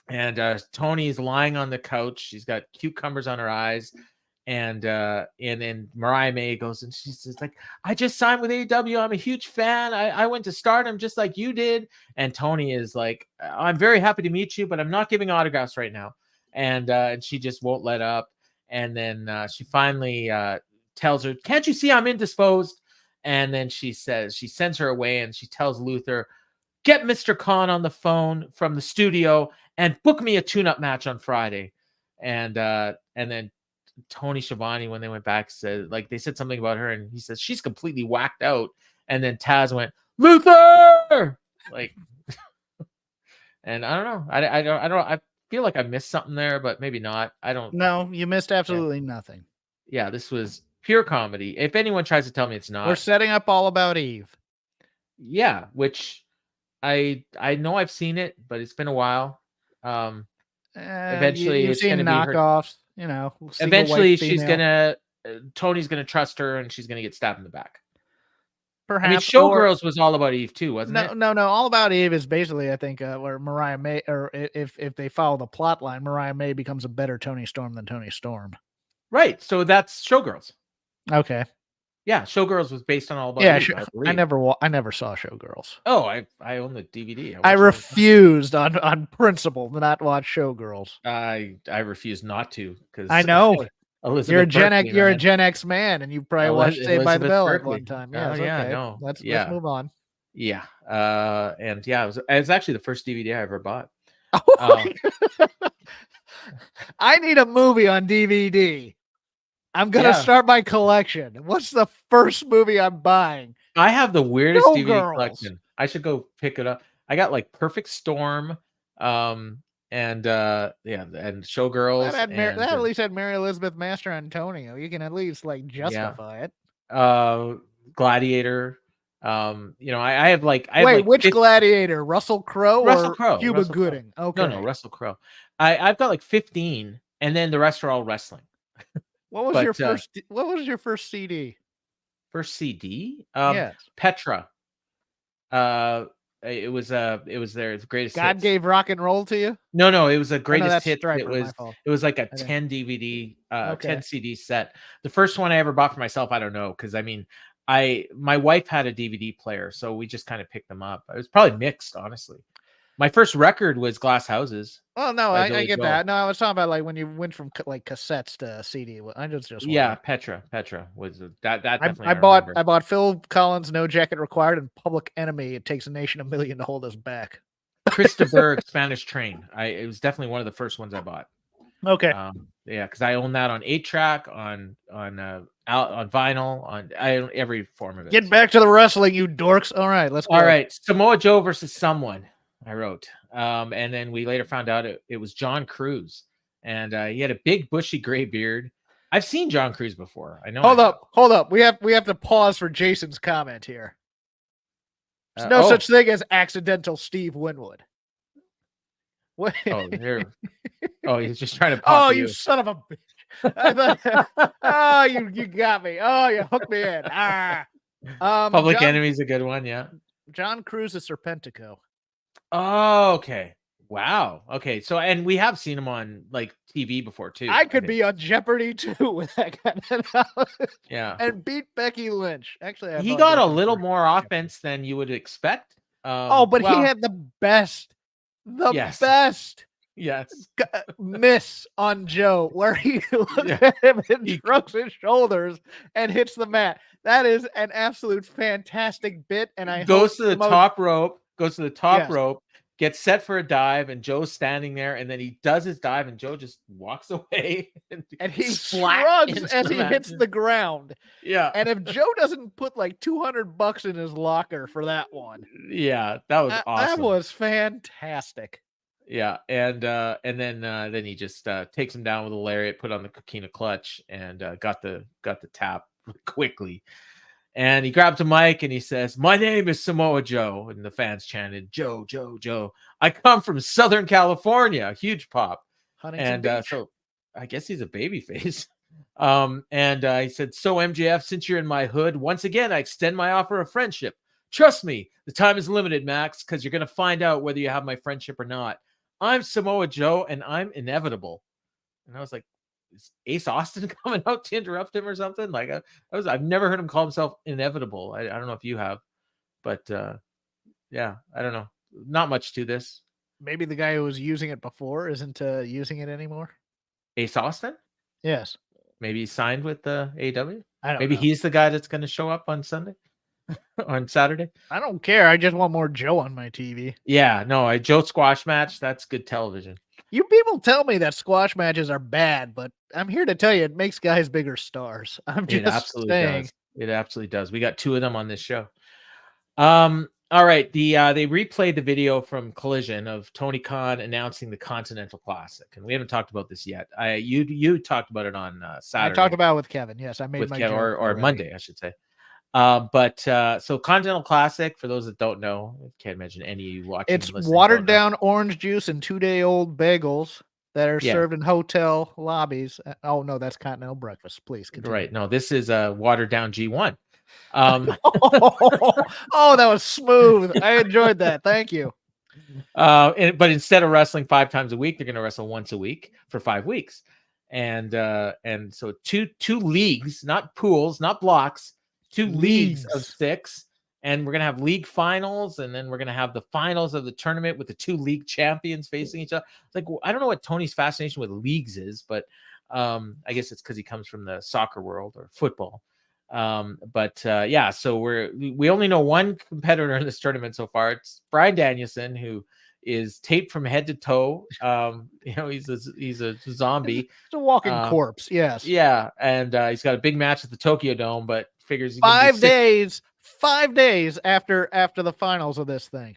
and Tony's lying on the couch. She's got cucumbers on her eyes. And then Mariah May goes, and she's just like, I just signed with AEW. I'm a huge fan. I went to Stardom just like you did. And Tony is like, I'm very happy to meet you, but I'm not giving autographs right now. And she just won't let up. And then she finally tells her, can't you see I'm indisposed? And then she sends her away, and she tells Luther, get Mr. Khan on the phone from the studio and book me a tune-up match on Friday. And then Tony Schiavone, when they went back, said, like, they said something about her, and he says she's completely whacked out. And then Taz went, Luther, like, and I don't know. I don't. I feel like I missed something there, but maybe not. I don't. No, you missed absolutely nothing. Yeah, this was pure comedy. If anyone tries to tell me it's not, we're setting up All About Eve. Yeah, which I know I've seen it, but it's been a while. Eventually, you've seen knockoffs. Eventually Tony's gonna trust her, and she's gonna get stabbed in the back. Perhaps. I mean, Showgirls was All About Eve too, wasn't it? No. All About Eve is basically, I think, where Mariah May, or if they follow the plot line, Mariah May becomes a better Tony Storm than Tony Storm. Right. So that's Showgirls. Okay. Yeah, Showgirls was based on All About Eve. I never saw Showgirls. Oh, I own the DVD. I refused on principle to not watch Showgirls. I refuse not to, because I know. Elizabeth Berkley, You're a man. Gen X man, and you probably watched Saved by the Elizabeth Bell at Berkley. one time. Oh, Yes, yeah, okay. no. Let's Yeah. move on. Yeah. And yeah, it was actually the first DVD I ever bought. I need a movie on DVD. I'm gonna start my collection. What's the first movie I'm buying? I have the weirdest DVD Showgirls. collection. I should go pick it up. I got like Perfect Storm, and Showgirls. That at least had Mary Elizabeth Master Antonio. You can at least like justify it. Gladiator. I have like Wait, which Gladiator? Russell Crowe or Cuba Gooding? Okay, no, Russell Crowe. I've got like 15, and then the rest are all wrestling. What was your first? What was your first CD? First CD? Yes. Petra. It was their greatest. God hits. Gave rock and roll to you? No, it was a greatest hit. Striper, it was like a 10 DVD, 10 CD set. The first one I ever bought for myself, I don't know, because I mean, my wife had a DVD player, so we just kind of picked them up. It was probably mixed, honestly. My first record was Glass Houses. Oh no, I get that. No, I was talking about like when you went from like cassettes to CD. I just yeah, Petra was that. Definitely I bought Phil Collins' No Jacket Required and Public Enemy. It Takes a Nation $1 million to hold us back. Krista Berg, Spanish Train. It was definitely one of the first ones I bought. Okay. Yeah, because I own that on 8-track, on vinyl, on every form of it. Get back to the wrestling, you dorks. All right, let's go. All right, Samoa Joe versus someone. I wrote, and then we later found out it was John Cruz, and he had a big bushy gray beard. I've seen John Cruz before. I know. Hold up. We have to pause for Jason's comment here. There's no such thing as accidental Steve Winwood. What? Oh, he's just trying to pop you son of a bitch. Oh, you got me. Oh, you hooked me in. Public Enemy's a good one, yeah. John Cruz is Serpentico. Oh, okay. Wow. Okay. So, and we have seen him on like TV before too. I could be on Jeopardy too with that kind of yeah. And beat Becky Lynch. Actually, he got a little more offense than you would expect. But he had the best. Best. Yes. Miss on Joe, where he looks at him and shrugs his shoulders and hits the mat. That is an absolute fantastic bit. And I goes to the top rope, gets set for a dive, and Joe's standing there, and then he does his dive, and Joe just walks away. And he shrugs as he hits the ground. Yeah. And if Joe doesn't put like $200 in his locker for that one. Yeah, that was awesome. That was fantastic. Yeah, and then he just takes him down with a lariat, put on the coquina clutch, and got the tap quickly. And he grabs a mic and he says, "My name is Samoa Joe," and the fans chanted, "Joe, Joe, Joe. I come from Southern California." A huge pop. Huntington Beach. So I guess he's a baby face. He said, "So MJF, since you're in my hood, once again I extend my offer of friendship. Trust me, the time is limited, Max, because you're gonna find out whether you have my friendship or not. I'm Samoa Joe, and I'm inevitable." And I was like, is Ace Austin coming out to interrupt him or something? Like I've never heard him call himself inevitable. I don't know if you have, but yeah, I don't know. Not much to this. Maybe the guy who was using it before isn't using it anymore. Ace Austin? Yes. Maybe he signed with the AEW. Maybe he's the guy that's going to show up on Sunday. On Saturday. I don't care. I just want more Joe on my TV. Yeah, no, a Joe squash match, that's good television. You people tell me that squash matches are bad, but I'm here to tell you it makes guys bigger stars. It absolutely does. It absolutely does. We got 2 of them on this show. All right, they replayed the video from Collision of Tony Khan announcing the Continental Classic, and we haven't talked about this yet. You talked about it on Saturday. I talked about it with Kevin. Yes, I made with my Kevin, or Monday, I should say. So Continental Classic, for those that don't know, I can't imagine any of you watching. It's watered down orange juice and 2-day-old bagels that are served in hotel lobbies. Oh no, that's continental breakfast. Please continue. Right. No, this is a watered down G1. That was smooth. I enjoyed that. Thank you. But instead of wrestling 5 times a week, they're going to wrestle once a week for 5 weeks. And so two leagues, not pools, not blocks, 2 leagues of 6, and we're gonna have league finals, and then we're gonna have the finals of the tournament with the 2 league champions facing each other. It's like, I don't know what Tony's fascination with leagues is, but I guess it's because he comes from the soccer world or football. Yeah, so we only know one competitor in this tournament so far. It's Bryan Danielson, who is taped from head to toe. He's a zombie. It's a walking corpse. Yes. Yeah, and he's got a big match at the Tokyo Dome, but figures he 5 days. 5 days after the finals of this thing.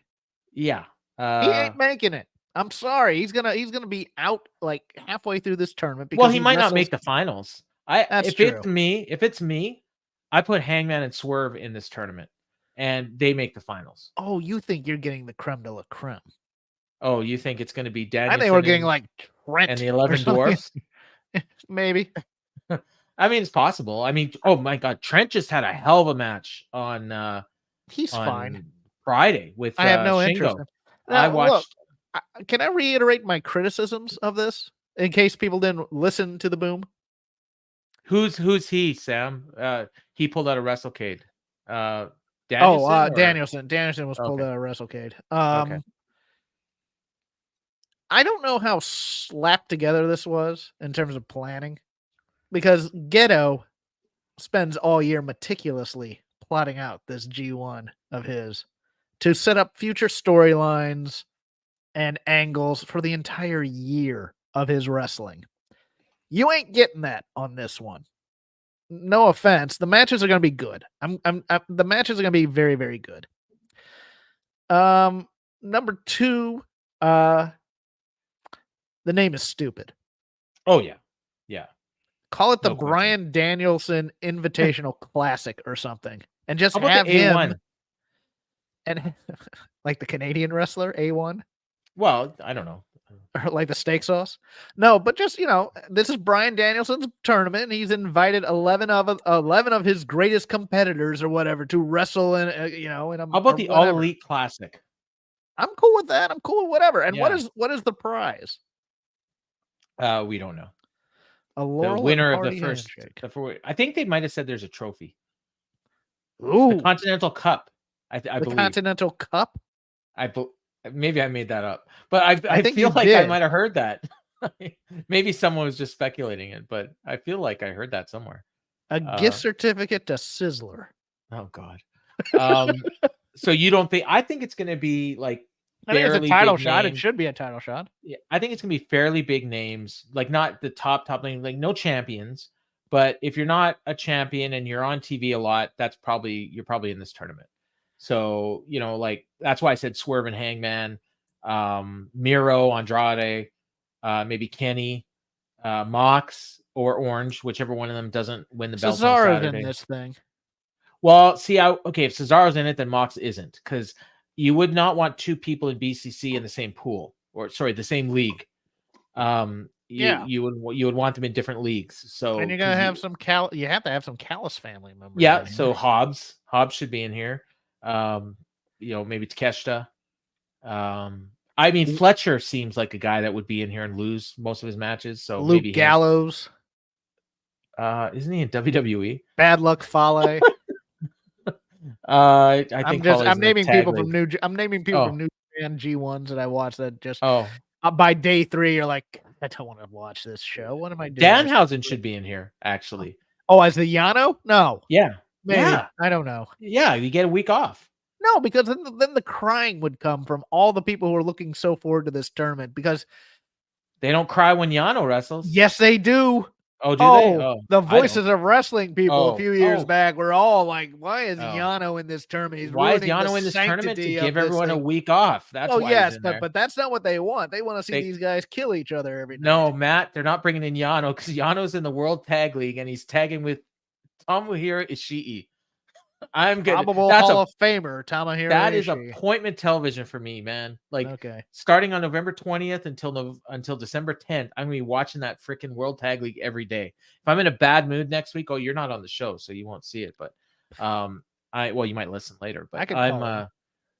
Yeah, he ain't making it. I'm sorry. He's gonna be out like halfway through this tournament. Because he might not make the finals. That's true. If it's me, I put Hangman and Swerve in this tournament, and they make the finals. Oh, you think you're getting the creme de la creme? Oh, you think it's going to be Danielson? I think we're getting like Trent and the 11 Dwarfs. Maybe. I mean, it's possible. I mean, oh my God, Trent just had a hell of a match on. He's fine. Friday with. I have no Shingo. interest. Now, I watched. Look, can I reiterate my criticisms of this in case people didn't listen to the boom? Who's he, Sam? He pulled out a WrestleCade. Danielson. Danielson was pulled out of WrestleCade. Okay. I don't know how slapped together this was in terms of planning, because Gedo spends all year meticulously plotting out this G1 of his to set up future storylines and angles for the entire year of his wrestling. You ain't getting that on this one. No offense, the matches are going to be good. The matches are going to be very, very good. Number 2, the name is stupid. Oh yeah. Yeah. Call it the Bryan Danielson Invitational Classic or something, and just have him A1? And like the Canadian wrestler A1. Well, I don't know. Or like the steak sauce. No, but just, this is Bryan Danielson's tournament, and he's invited 11 of his greatest competitors or whatever to wrestle in, How about the All Elite Classic? I'm cool with that. I'm cool with whatever. And what is the prize? We don't know. A laurel, the winner of the first. I think they might have said there's a trophy. Ooh, the Continental Cup. I believe. Continental Cup. Maybe I made that up, but I feel like I might have heard that. Maybe someone was just speculating it, but I feel like I heard that somewhere. A gift certificate to Sizzler. Oh God. So you don't think? I think it's going to be like. I think it's a title shot. It should be a title shot. Yeah, I think it's gonna be fairly big names, like not the top name, like no champions. But if you're not a champion and you're on TV a lot, you're probably in this tournament. So like that's why I said Swerve and Hangman, Miro, Andrade, maybe Kenny, Mox or Orange, whichever one of them doesn't win the belt. Cesaro's in this thing. Well, see, if Cesaro's in it, then Mox isn't, because you would not want two people in BCC in the same pool, the same league. You would want them in different leagues. So and you're gonna have you have to have some Callis family members. Yeah, so Hobbs should be in here. Maybe Takeshita. I mean, Fletcher seems like a guy that would be in here and lose most of his matches. So Luke Gallows. Isn't he in WWE? Bad Luck Fale. I think I'm naming people from New Japan G1s that I watched that just by day 3 you're like, I don't want to watch this show. What am I doing? Danhausen should be in here, actually. Oh, as the Yano? No. Yeah. Maybe. Yeah. I don't know. Yeah, you get a week off. No, because then the crying would come from all the people who are looking so forward to this tournament, because they don't cry when Yano wrestles. Yes, they do. Oh, do they? Oh, the Voices of Wrestling people a few years back were all like, why is Yano in this tournament? Why is Yano in this tournament? To give everyone a week off. That's why. Yes, but that's not what they want. They want to see these guys kill each other every night. No, Matt, they're not bringing in Yano because Yano's in the World Tag League and he's tagging with Tomohiro Ishii. Probable Hall of Famer Tomohiro. That is appointment television for me, man. Like, starting on November 20th until December 10th, I'm gonna be watching that freaking World Tag League every day. If I'm in a bad mood next week, you're not on the show, so you won't see it. But you might listen later. But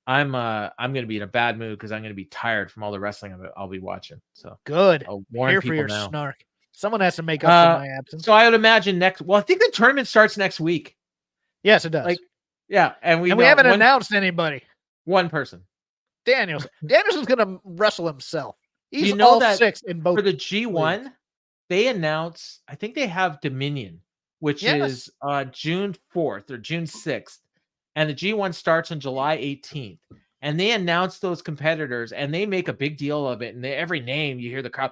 I'm gonna be in a bad mood because I'm gonna be tired from all the wrestling I'll be watching. So good. I'll warn Here people for your now. snark. Someone has to make up for my absence. So I would imagine I think the tournament starts next week. Yes, it does. And we haven't announced anybody. One person. Danielson's gonna wrestle himself. He's all that 6 in both for the G1. they announce, I think they have Dominion, which Yes. is June 4th or June 6th, and the G1 starts on July 18th. And they announce those competitors, and they make a big deal of it. And every name you hear the crowd,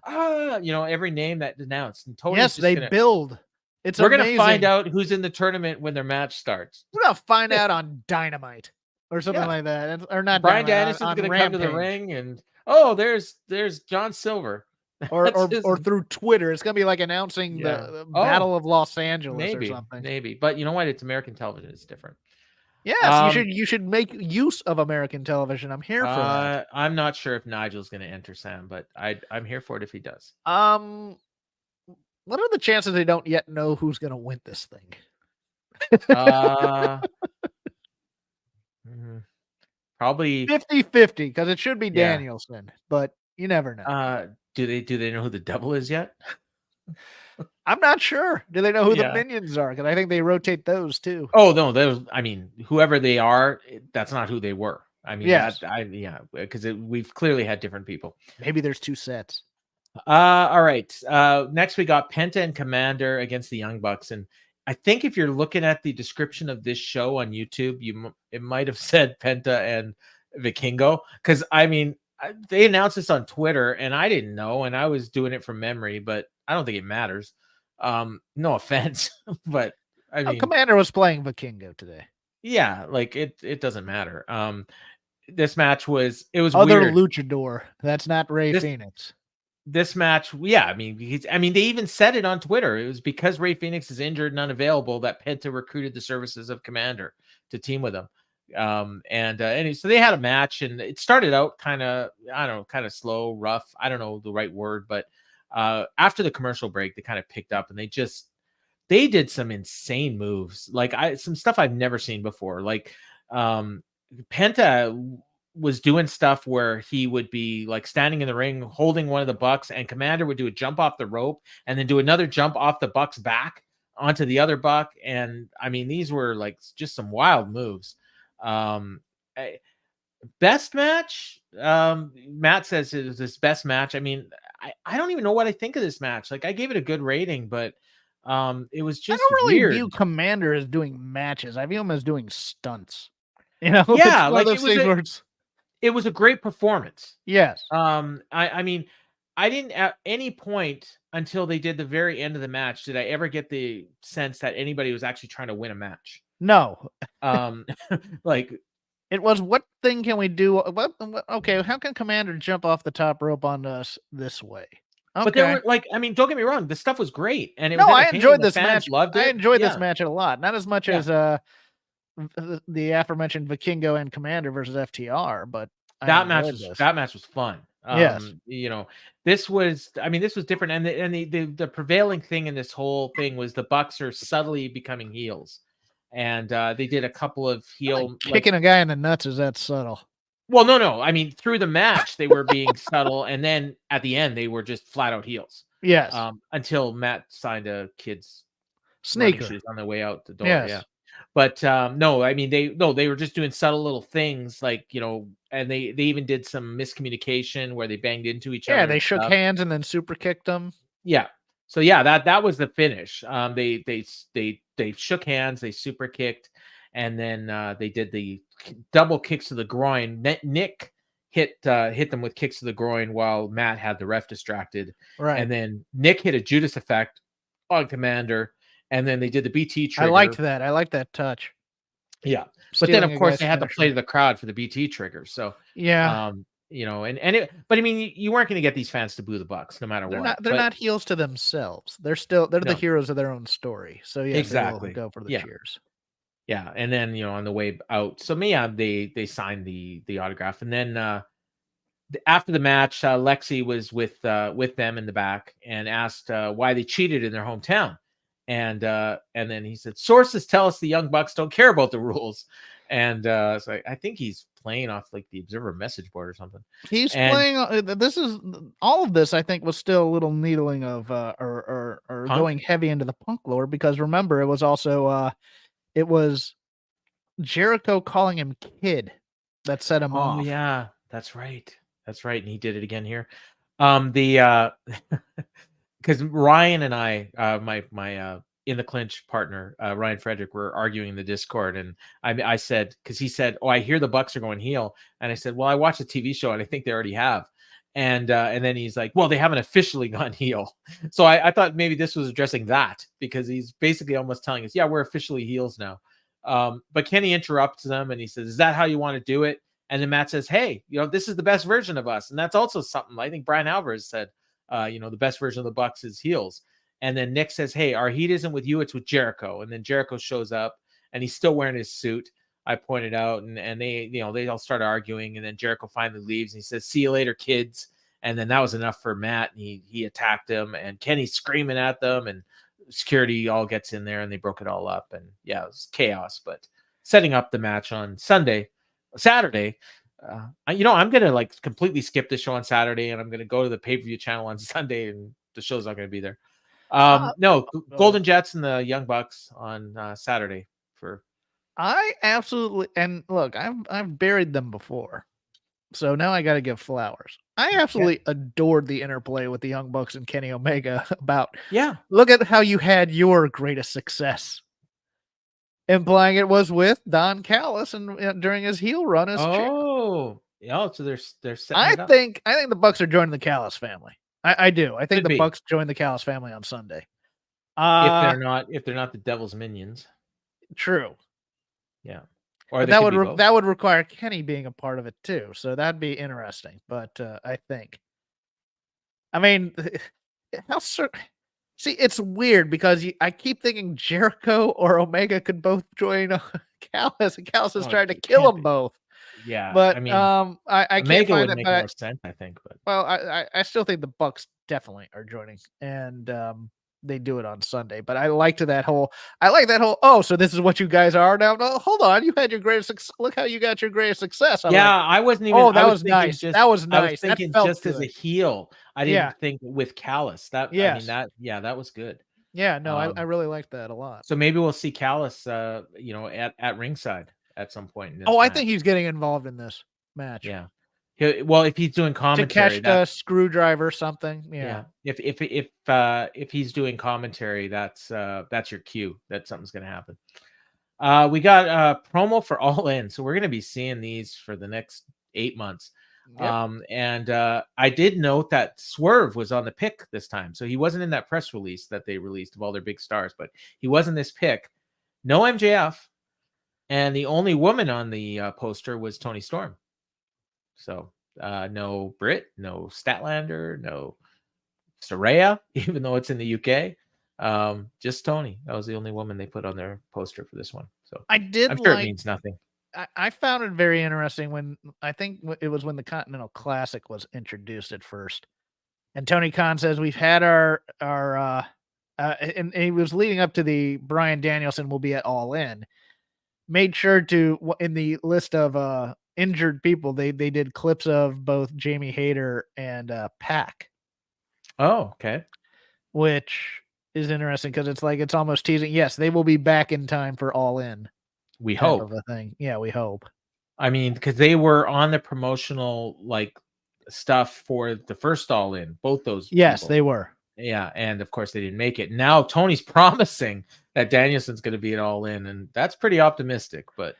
every name that announced. And Tony's Yes, just they gonna, build. It's we're gonna find amazing. out who's in the tournament when their match starts. We're gonna find out on Dynamite or something Yeah, like that, or not Brian Dynamite Danielson's on gonna come to the Rampage, ring, and there's John Silver. or That's or his, or through Twitter. It's gonna be like announcing yeah. the Oh, Battle of Los Angeles or maybe, something. maybe. But you know what? It's American television. It's different. Yes, Um, you should make use of American television. I'm here for that. I'm not sure if Nigel's gonna enter Sam, but I'm here for it if he does. Um, what are the chances they don't yet know who's gonna win this thing? Uh, mhm, probably. 50-50, because it should be Yeah. Danielson, but you never know. Do they know who the devil is yet? I'm not sure. Do they know who the Yeah. minions are? Because I think they rotate those too. Oh no, those. I mean, whoever they are, that's not who they were. I mean, Yes. because we've clearly had different people. Maybe there's 2 sets. All right. Next we got Penta and Commander against the Young Bucks, and I think if you're looking at the description of this show on YouTube, it might have said Penta and Vikingo, because I mean they announced this on Twitter, and I didn't know, and I was doing it from memory, but I don't think it matters. No offense, but I mean, Commander was playing Vikingo today. yeah, like it doesn't matter. This match was Other weird. luchador. That's not Ray Phoenix. This match, yeah, I mean, they even said it on Twitter. It was because Ray Phoenix is injured and unavailable that Penta recruited the services of Commander to team with him. So they had a match, and it started out kind of, I don't know, kind of slow, rough. I don't know the right word, but after the commercial break, they kind of picked up, and they did some insane moves, like some stuff I've never seen before. Like Penta was doing stuff where he would be like standing in the ring holding one of the Bucks, and Commander would do a jump off the rope and then do another jump off the Buck's back onto the other Buck. And I mean, these were like just some wild moves. Best match, Matt says it was his best match. I mean, I don't even know what I think of this match. Like, I gave it a good rating, but it was just I don't really weird. view Commander as doing matches. I view him as doing stunts. You know, Yeah, it's like it was a great performance. Yes. I mean, I didn't at any point until they did the very end of the match did I ever get the sense that anybody was actually trying to win a match. No. Like It was, what thing can we do? What okay, how can Commander jump off the top rope on us this way? Okay. But there were, like, I mean, don't get me wrong, the stuff was great, and it no, was I entertaining. enjoyed The this fans match. loved it. I enjoyed Yeah. this match a lot. Not as much Yeah. as the aforementioned Vikingo and Commander versus FTR, but That match was fun. Yes. You know, this was different, and the prevailing thing in this whole thing was the Bucks are subtly becoming heels, and they did a couple of heel Kicking a guy in the nuts is that subtle. Well, no. I mean, through the match they were being subtle, and then at the end they were just flat out heels. Yes. Until Matt signed a kid's sneaker shoes on their way out the door. Yes. Yeah. But no, I mean they were just doing subtle little things, like, you know, and they even did some miscommunication where they banged into each other. Yeah, they shook hands and then super kicked them. Yeah. So yeah, that was the finish. They shook hands, they super kicked, and then they did the double kicks to the groin. Nick hit them with kicks to the groin while Matt had the ref distracted. Right. And then Nick hit a Judas effect on Commander. And then they did the BT trigger. I liked that. I like that touch. Yeah. But then, of course, they had to play to the crowd for the BT trigger. So, yeah. You know, but I mean, you weren't going to get these fans to boo the Bucks no matter what. They're not heels to themselves. They're the heroes of their own story. So, yeah, exactly. Go for the cheers. Yeah. And then, you know, on the way out, so they signed the autograph. And then after the match, Lexi was with them in the back and asked why they cheated in their hometown. And then he said, sources tell us the Young Bucks don't care about the rules. And so I think he's playing off like the Observer message board or something. He's playing. This is all of this. I think was still a little needling of or going heavy into the Punk lore, because remember, it was also it was Jericho calling him kid that set him off. Yeah, that's right. And he did it again here. The because Ryan and I, my in the clinch partner, Ryan Frederick, were arguing in the Discord, and I said, because he said, "Oh, I hear the Bucks are going heel," and I said, "Well, I watched a TV show, and I think they already have." And then he's like, "Well, they haven't officially gone heel." So I thought maybe this was addressing that, because he's basically almost telling us, "Yeah, we're officially heels now." But Kenny interrupts them, and he says, "Is that how you want to do it?" And then Matt says, "Hey, this is the best version of us," and that's also something I think Brian Alvarez said. The best version of the Bucks is heels. And then Nick says, "Hey, our heat isn't with you, it's with Jericho." And then Jericho shows up, and he's still wearing his suit. I pointed out, and they all start arguing, and then Jericho finally leaves, and he says, "See you later, kids." And then that was enough for Matt, and he attacked him, and Kenny's screaming at them, and security all gets in there, and they broke it all up, and yeah, it was chaos. But setting up the match on Saturday. I'm gonna completely skip the show on Saturday, and I'm gonna go to the pay-per-view channel on Sunday, and the show's not gonna be there. No, Golden Jets and the Young Bucks on Saturday. I absolutely, and look, I've buried them before, so now I got to give flowers. I absolutely adored the interplay with the Young Bucks and Kenny Omega about. Yeah. Look at how you had your greatest success. Implying it was with Don Callis and during his heel run as champ. So they're setting I it up. think the Bucks are joining the Callis family. I do. I think Could the be. Bucks join the Callis family on Sunday. If they're not the Devil's minions. True. Yeah. Or that would require Kenny being a part of it too. So that'd be interesting. But I think. I mean, see, it's weird because I keep thinking Jericho or Omega could both join Callis, and Callis is trying to kill them both. Yeah, but I mean, I can't find would make more sense, I think. But well, I still think the Bucks definitely are joining, and they do it on Sunday. But I like that whole. Oh, so this is what you guys are now. No, hold on, you had your greatest. Look how you got your greatest success. I wasn't even. Oh, that was nice. That was nice. I was thinking just good. As a heel. I didn't think with Callis. That that was good. Yeah, no, I really liked that a lot. So maybe we'll see Callis, at ringside at some point. In this I think he's getting involved in this match. Yeah. Well, if he's doing commentary, Takeshita, screwdriver, something. Yeah. If he's doing commentary, that's your cue that something's going to happen. We got a promo for All In, so we're going to be seeing these for the next 8 months. Yep. And I did note that Swerve was on the pick this time, so he wasn't in that press release that they released of all their big stars, but he was in this pick. No MJF, and the only woman on the poster was Toni Storm. So no Britt, no Statlander, no Saraya, even though it's in the UK. Just Toni. That was the only woman they put on their poster for this one. So I'm sure it means nothing. I found it very interesting when I think it was when the Continental Classic was introduced at first, and Tony Khan says we've had our and he was leading up to the Bryan Danielson will be at All In. Made sure to in the list of injured people they did clips of both Jamie Hayter and Pac. Oh, okay. Which is interesting because it's almost teasing. Yes, they will be back in time for All In. We hope. Of a thing. Yeah, we hope. I mean, because they were on the promotional stuff for the first All In, both those. Yes, people. They were. Yeah, and of course they didn't make it. Now Tony's promising that Danielson's going to be at All In, and that's pretty optimistic. But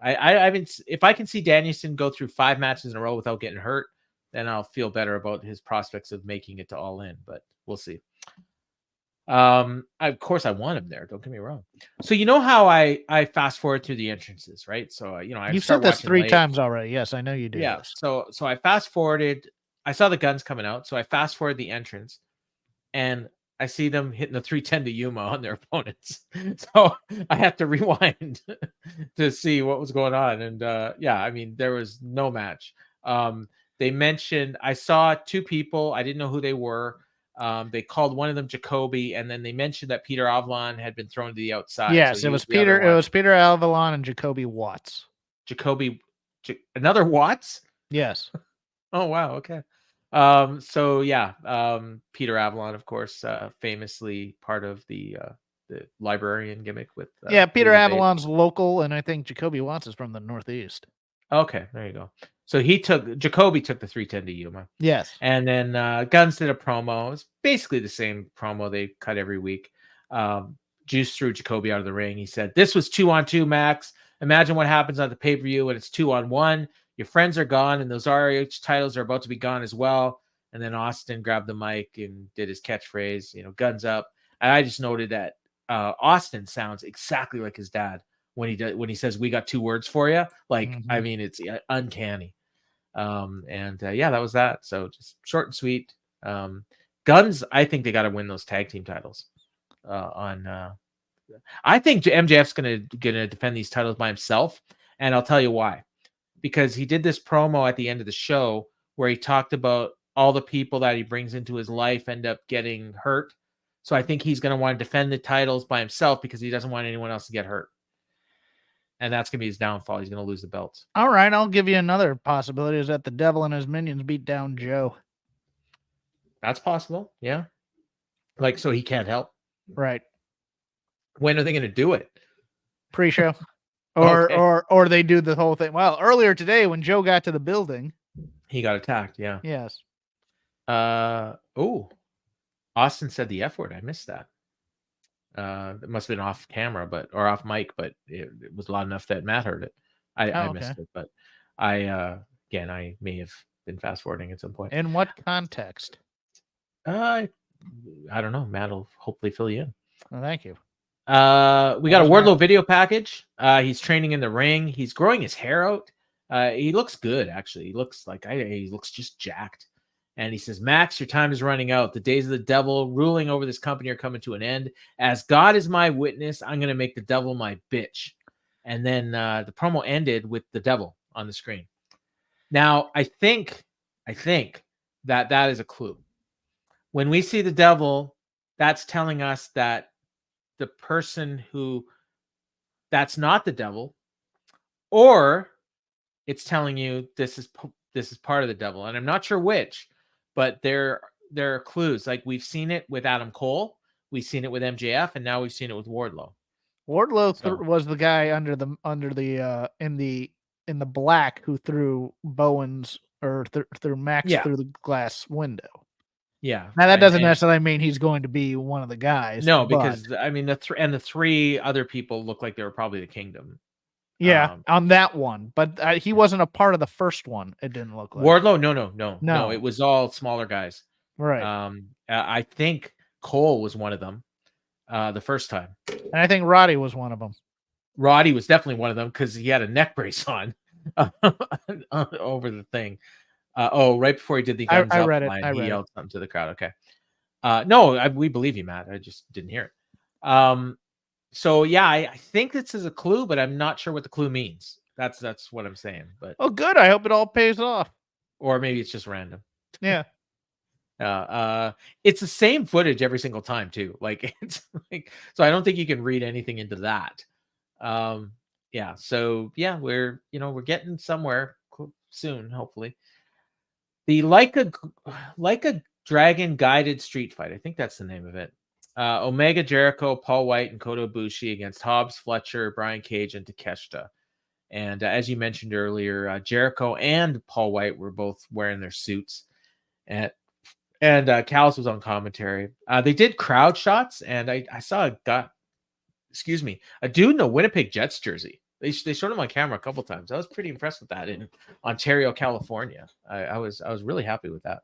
I mean, if I can see Danielson go through 5 matches in a row without getting hurt, then I'll feel better about his prospects of making it to All In. But we'll see. Of course I want him there, don't get me wrong. So you know how I fast forward through the entrances, right? So you've said this 3 times already. Yes, I know you do. Yeah. So I fast forwarded. I saw the guns coming out, so I fast forward the entrance, and I see them hitting the 310 to Yuma on their opponents. So I have to rewind to see what was going on. And I mean, there was no match. They mentioned I saw 2 people. I didn't know who they were. They called one of them Jacoby, and then they mentioned that Peter Avalon had been thrown to the outside. Yes, so it was Peter. It was Peter Avalon and Jacoby Watts. Another Watts? Yes. Oh wow. Okay. Peter Avalon, of course, famously part of the librarian gimmick with. Peter Avalon's local, and I think Jacoby Watts is from the Northeast. Okay, there you go. So Jacoby took the 310 to Yuma. Yes. And then Guns did a promo. It's basically the same promo they cut every week. Juice threw Jacoby out of the ring. He said, "This was 2-on-2, Max. Imagine what happens on the pay-per-view when it's 2-on-1. Your friends are gone, and those ROH titles are about to be gone as well." And then Austin grabbed the mic and did his catchphrase, "Guns up." And I just noted that Austin sounds exactly like his dad when he says, "We got 2 words for you." Like, I mean, it's uncanny. Yeah, that was that. So just short and sweet. Guns, I think they got to win those tag team titles. I think MJF's gonna defend these titles by himself, and I'll tell you why. Because he did this promo at the end of the show where he talked about all the people that he brings into his life end up getting hurt. So I think he's going to want to defend the titles by himself because he doesn't want anyone else to get hurt. And that's going to be his downfall. He's going to lose the belts. All right, I'll give you another possibility is that the Devil and his minions beat down Joe. That's possible, yeah. Like, so he can't help. Right. When are they going to do it? Pre-show. Or they do the whole thing. Well, earlier today when Joe got to the building, he got attacked, yeah. Yes. Austin said the F word. I missed that. It must have been off camera, or off mic, but it was loud enough that Matt heard it. I missed it, but I may have been fast forwarding at some point. In what context? I don't know. Matt will hopefully fill you in. Well, thank you. We got a Wardlow video package. He's training in the ring. He's growing his hair out. He looks good, actually. He looks like he looks just jacked. And he says, "Max, your time is running out. The days of the devil ruling over this company are coming to an end. As God is my witness, I'm going to make the devil my bitch." And then the promo ended with the devil on the screen. Now, I think that is a clue. When we see the devil, that's telling us that the person that's not the devil, or it's telling you this is part of the devil. And I'm not sure which. But there are clues. Like we've seen it with Adam Cole, we've seen it with MJF, and now we've seen it with Wardlow. Wardlow was the guy under the in the black who threw Bowens or threw Max through the glass window. Yeah. Now that doesn't necessarily mean he's going to be one of the guys. No, because I mean the 3 other people look like they were probably the Kingdom. Yeah, on that one, but he wasn't a part of the first one. It didn't look like Wardlow. No. It was all smaller guys. Right. I think Cole was one of them the first time, and I think Roddy was one of them. Roddy was definitely one of them because he had a neck brace on over the thing. Right before he did the guns up line, he yelled something to the crowd. Okay. No, we believe you, Matt. I just didn't hear it. So yeah, I think this is a clue, but I'm not sure what the clue means. That's what I'm saying. But good. I hope it all pays off. Or maybe it's just random. Yeah. It's the same footage every single time too. Like it's like, so I don't think you can read anything into that. Yeah. So yeah, we're getting somewhere soon, hopefully. The like a dragon guided street fight. I think that's the name of it. Omega, Jericho, Paul Wight, and Kota Ibushi against Hobbs, Fletcher, Brian Cage, and Takeshita. And as you mentioned earlier, Jericho and Paul Wight were both wearing their suits. And Callis was on commentary. They did crowd shots, and I saw a dude in a Winnipeg Jets jersey. They showed him on camera a couple times. I was pretty impressed with that in Ontario, California. I was really happy with that.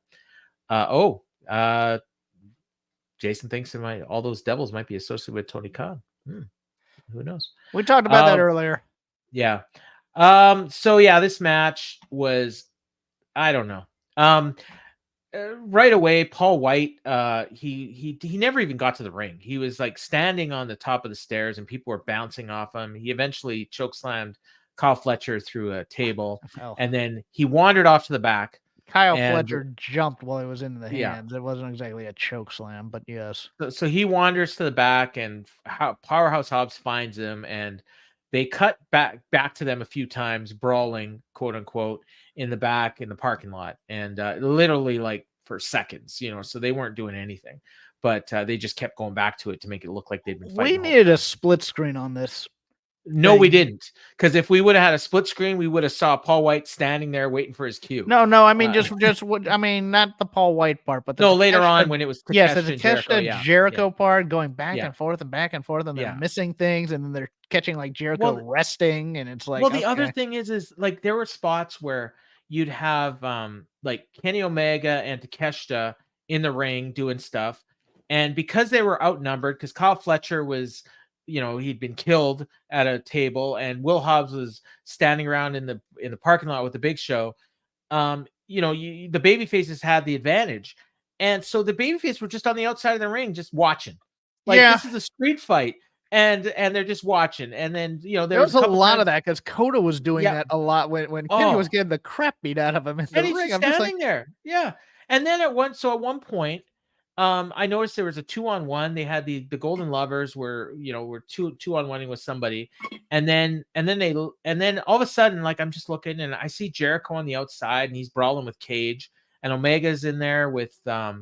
Jason thinks all those devils might be associated with Tony Khan. Who knows? We talked about that earlier. Yeah. So yeah, this match was, I don't know. Right away, Paul Wight, he never even got to the ring. He was like standing on the top of the stairs and people were bouncing off him. He eventually chokeslammed Kyle Fletcher through a table, and then he wandered off to the back. Fletcher jumped while he was in the hands. It wasn't exactly a choke slam, but yes. So he wanders to the back, and Powerhouse Hobbs finds him, and they cut back to them a few times, brawling, quote unquote, in the back in the parking lot, and literally like for seconds, so they weren't doing anything, but they just kept going back to it to make it look like they'd been fighting. We needed a split screen on this. No, we didn't. Because if we would have had a split screen, we would have saw Paul Wight standing there waiting for his cue. No, I mean just what I mean, not the Paul Wight part, but the later on when it was Takeshita the and Jericho, Jericho part going back and forth, and they're missing things, and then they're catching like Jericho resting, and it's like. Well, the other thing is like there were spots where you'd have like Kenny Omega and Takeshita in the ring doing stuff, and because they were outnumbered, because Kyle Fletcher was, he'd been killed at a table, and Will Hobbs was standing around in the parking lot with the Big Show. The baby faces had the advantage, and so the baby faces were just on the outside of the ring, just watching. Like this is a street fight, and they're just watching. And then there was a lot of that because Kota was doing that a lot when Kenny was getting the crap beat out of him in the ring. I'm standing there, And then at one point. I noticed there was a 2-on-1. They had the Golden Lovers were 2-on-1ing with somebody, and then all of a sudden, like, I'm just looking and I see Jericho on the outside and he's brawling with Cage, and Omega's in there with I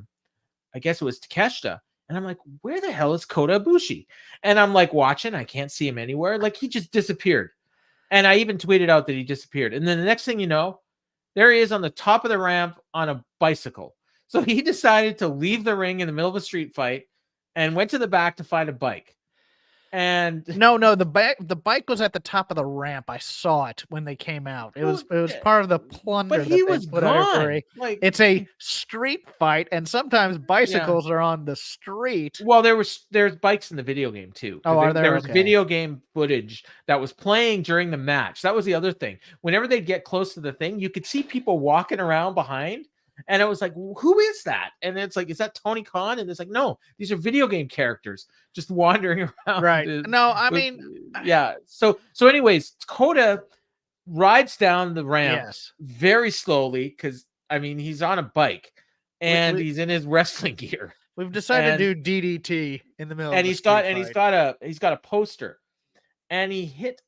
guess it was Takeshita, and I'm like, where the hell is Kota Ibushi? And I'm like watching, I can't see him anywhere. Like, he just disappeared, and I even tweeted out that he disappeared. And then the next thing you know, there he is on the top of the ramp on a bicycle. So he decided to leave the ring in the middle of a street fight and went to the back to find a bike. And no, the bike was at the top of the ramp. I saw it when they came out. It was part of the plunder. But he was gone. It's a street fight, and sometimes bicycles are on the street. Well, there's bikes in the video game too. Oh, are there? There was video game footage that was playing during the match. That was the other thing. Whenever they'd get close to the thing, you could see people walking around behind. And it was like, who is that? And it's like, is that Tony Khan? And it's like, no, these are video game characters just wandering around. Right. No, I mean, yeah. So anyways, Kota rides down the ramp very slowly because, I mean, he's on a bike and he's in his wrestling gear. We've decided to do DDT in the middle. And he's got a poster, and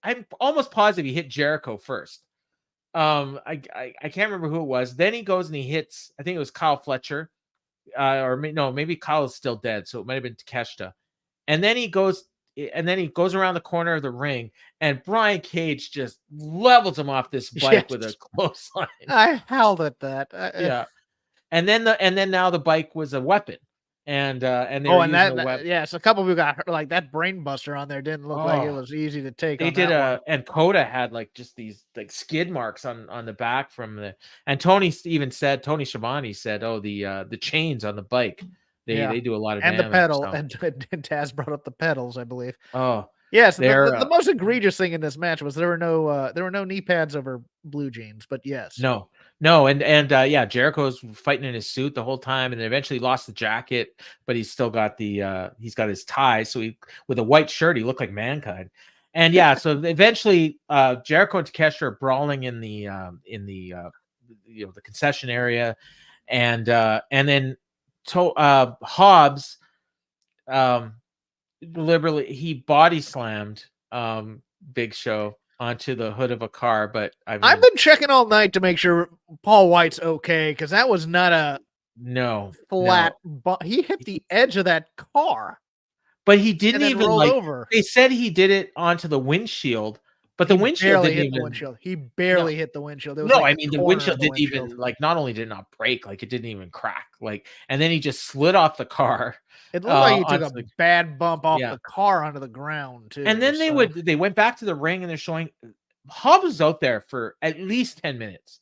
I'm almost positive he hit Jericho first. I can't remember who it was. Then he goes and he hits, I think it was Kyle Fletcher, maybe Kyle is still dead, so it might have been Takeshita. And then he goes around the corner of the ring, and Brian Cage just levels him off this bike with a clothesline. I howled at that. Yeah, and then now the bike was a weapon. And so a couple of people got hurt. Like that brain buster on there didn't look like it was easy to take. They did and Kota had like just these like skid marks on the back from the. And Tony Schiavone said, "Oh, the chains on the bike, they do a lot of damage." And the pedal, and Taz brought up the pedals, I believe. Oh, yes. The most egregious thing in this match was there were no knee pads over blue jeans, but yes, No, and Jericho's fighting in his suit the whole time, and eventually lost the jacket, but he's still got he's got his tie. So with a white shirt, he looked like Mankind. And so eventually, Jericho and Takeshita are brawling in the concession area, and then Hobbs deliberately he body slammed Big Show onto the hood of a car. But I've been checking all night to make sure Paul Wight's okay, because that was not a flat. He hit the edge of that car, but he didn't even over. They said he did it onto the windshield, but the windshield didn't even. Windshield. He barely hit the windshield. The windshield didn't even it did not break. Like, it didn't even crack. Like, and then he just slid off the car. It looked like he took a bad bump off the car onto the ground too. And then they went back to the ring, and they're showing Hobbs was out there for at least 10 minutes.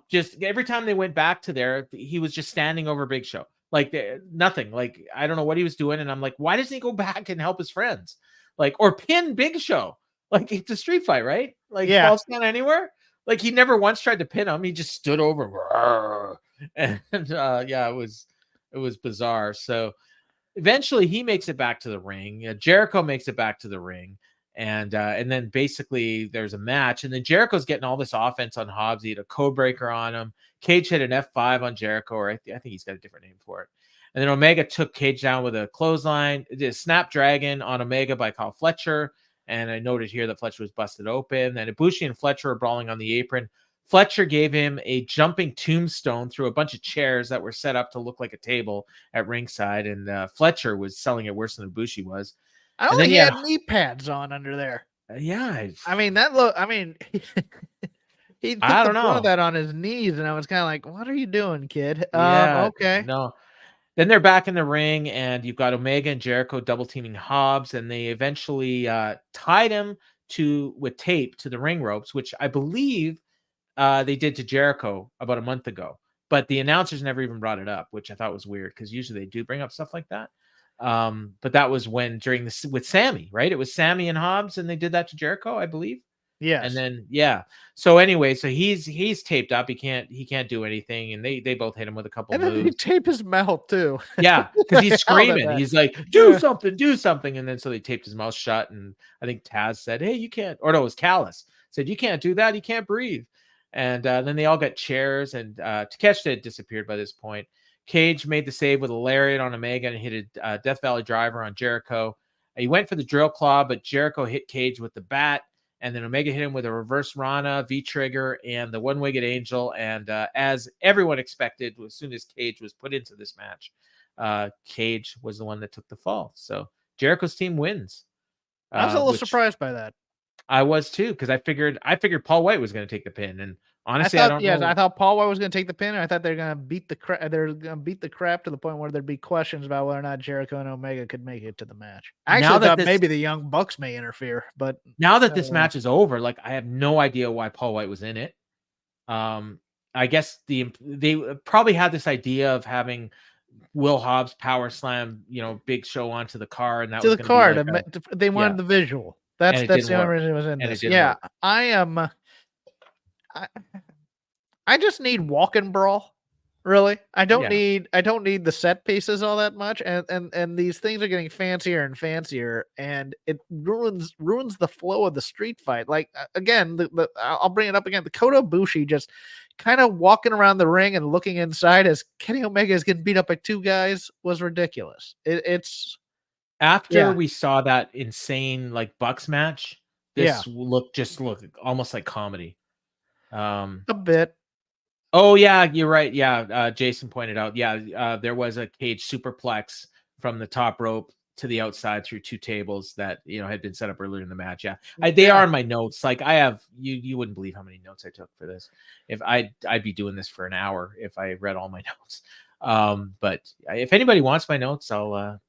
Just every time they went back to there, he was just standing over Big Show. Like, nothing. Like, I don't know what he was doing. And I'm like, why doesn't he go back and help his friends? Like, or pin Big Show? Like, it's a street fight, right? Like, falls down anywhere. Like, he never once tried to pin him. He just stood over. And it was bizarre. So eventually he makes it back to the ring. Jericho makes it back to the ring. And then basically there's a match, and then Jericho's getting all this offense on Hobbs. He had a code breaker on him. Cage hit an F5 on Jericho, or I think he's got a different name for it. And then Omega took Cage down with a clothesline. It did a snapdragon on Omega by Kyle Fletcher. And I noted here that Fletcher was busted open. Then Ibushi and Fletcher were brawling on the apron. Fletcher gave him a jumping tombstone through a bunch of chairs that were set up to look like a table at ringside. And Fletcher was selling it worse than Ibushi was. I don't think he had knee pads on under there. Yeah, I mean, that look. I mean, he took I the don't brunt of know. that on his knees, and I was kind of like, "What are you doing, kid?" Yeah, Okay. no. Then they're back in the ring, and you've got Omega and Jericho double teaming Hobbs, and they eventually tied him with tape to the ring ropes, which I believe they did to Jericho about a month ago. But the announcers never even brought it up, which I thought was weird because usually they do bring up stuff like that. But that was during this with Sammy, right? It was Sammy and Hobbs, and they did that to Jericho, I believe. And Yes. then so anyway, so he's taped up. He can't do anything, and they both hit him with a couple And then he moves. taped his mouth too. Yeah, because he's How about screaming. that? He's like, Yeah. do something. And then so they taped his mouth shut. And I think Taz said, hey, you can't, or no, it was Callis said, you can't do that. You can't breathe. And then they all got chairs, and Takeshita had disappeared by this point. Cage made the save with a lariat on Omega and hit a Death Valley driver on Jericho. He went for the drill claw, but Jericho hit Cage with the bat. And then Omega hit him with a reverse Rana, V-trigger, and the one-winged angel. And as everyone expected, as soon as Cage was put into this match, Cage was the one that took the fall. So Jericho's team wins. I was a little Which surprised by that. I was too, because I figured Paul White was going to take the pin. And honestly, I don't know. I thought Paul White was going to take the pin, and I thought they're going to beat the crap to the point where there'd be questions about whether or not Jericho and Omega could make it to the match. I actually thought maybe the Young Bucks may interfere, but now that this match is over, like I have no idea why Paul White was in it. I guess they probably had this idea of having Will Hobbs power slam, Big Show onto the car, and that was to the car. They wanted yeah. the visual. That's the only reason it was in this. Yeah, work. I am. I just need walk and brawl. Really, I don't need the set pieces all that much, and these things are getting fancier and fancier, and it ruins the flow of the street fight. Like again, I'll bring it up again. The Kota Ibushi just kind of walking around the ring and looking inside as Kenny Omega is getting beat up by two guys was ridiculous. It's after we saw that insane like Bucks match. This looked almost like comedy. A bit. Oh yeah, you're right. Yeah, Jason pointed out. Yeah, there was a Cage superplex from the top rope to the outside through two tables that had been set up earlier in the match. Yeah, they are in my notes. Like I have, you wouldn't believe how many notes I took for this. If I'd be doing this for an hour if I read all my notes. But if anybody wants my notes, I'll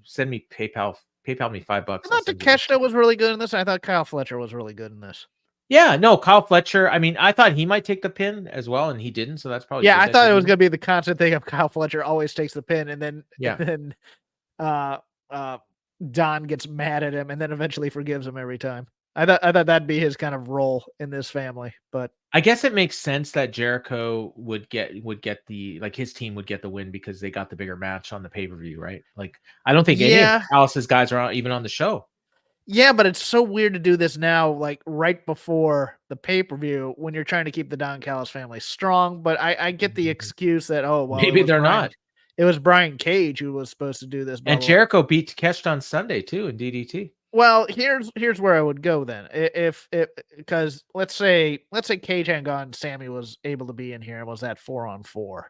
send me PayPal me $5. I thought Takeshita was really good in this. I thought Kyle Fletcher was really good in this. Yeah, no, Kyle Fletcher. I mean, I thought he might take the pin as well, and he didn't. So that's probably I thought it was going to be the constant thing of Kyle Fletcher always takes the pin, and then Don gets mad at him, and then eventually forgives him every time. I thought that'd be his kind of role in this family, but I guess it makes sense that Jericho would get his team would get the win because they got the bigger match on the pay-per-view, right? Like I don't think any of Alice's guys are even on the show. Yeah, but it's so weird to do this now, like right before the pay-per-view when you're trying to keep the Don Callis family strong. But I get the excuse that, maybe they're not. It was Brian Cage who was supposed to do this. And Jericho beat Takeshita on Sunday too in DDT. Well, here's where I would go then. Because let's say Cage hadn't gone, Sammy was able to be in here and was at 4-on-4,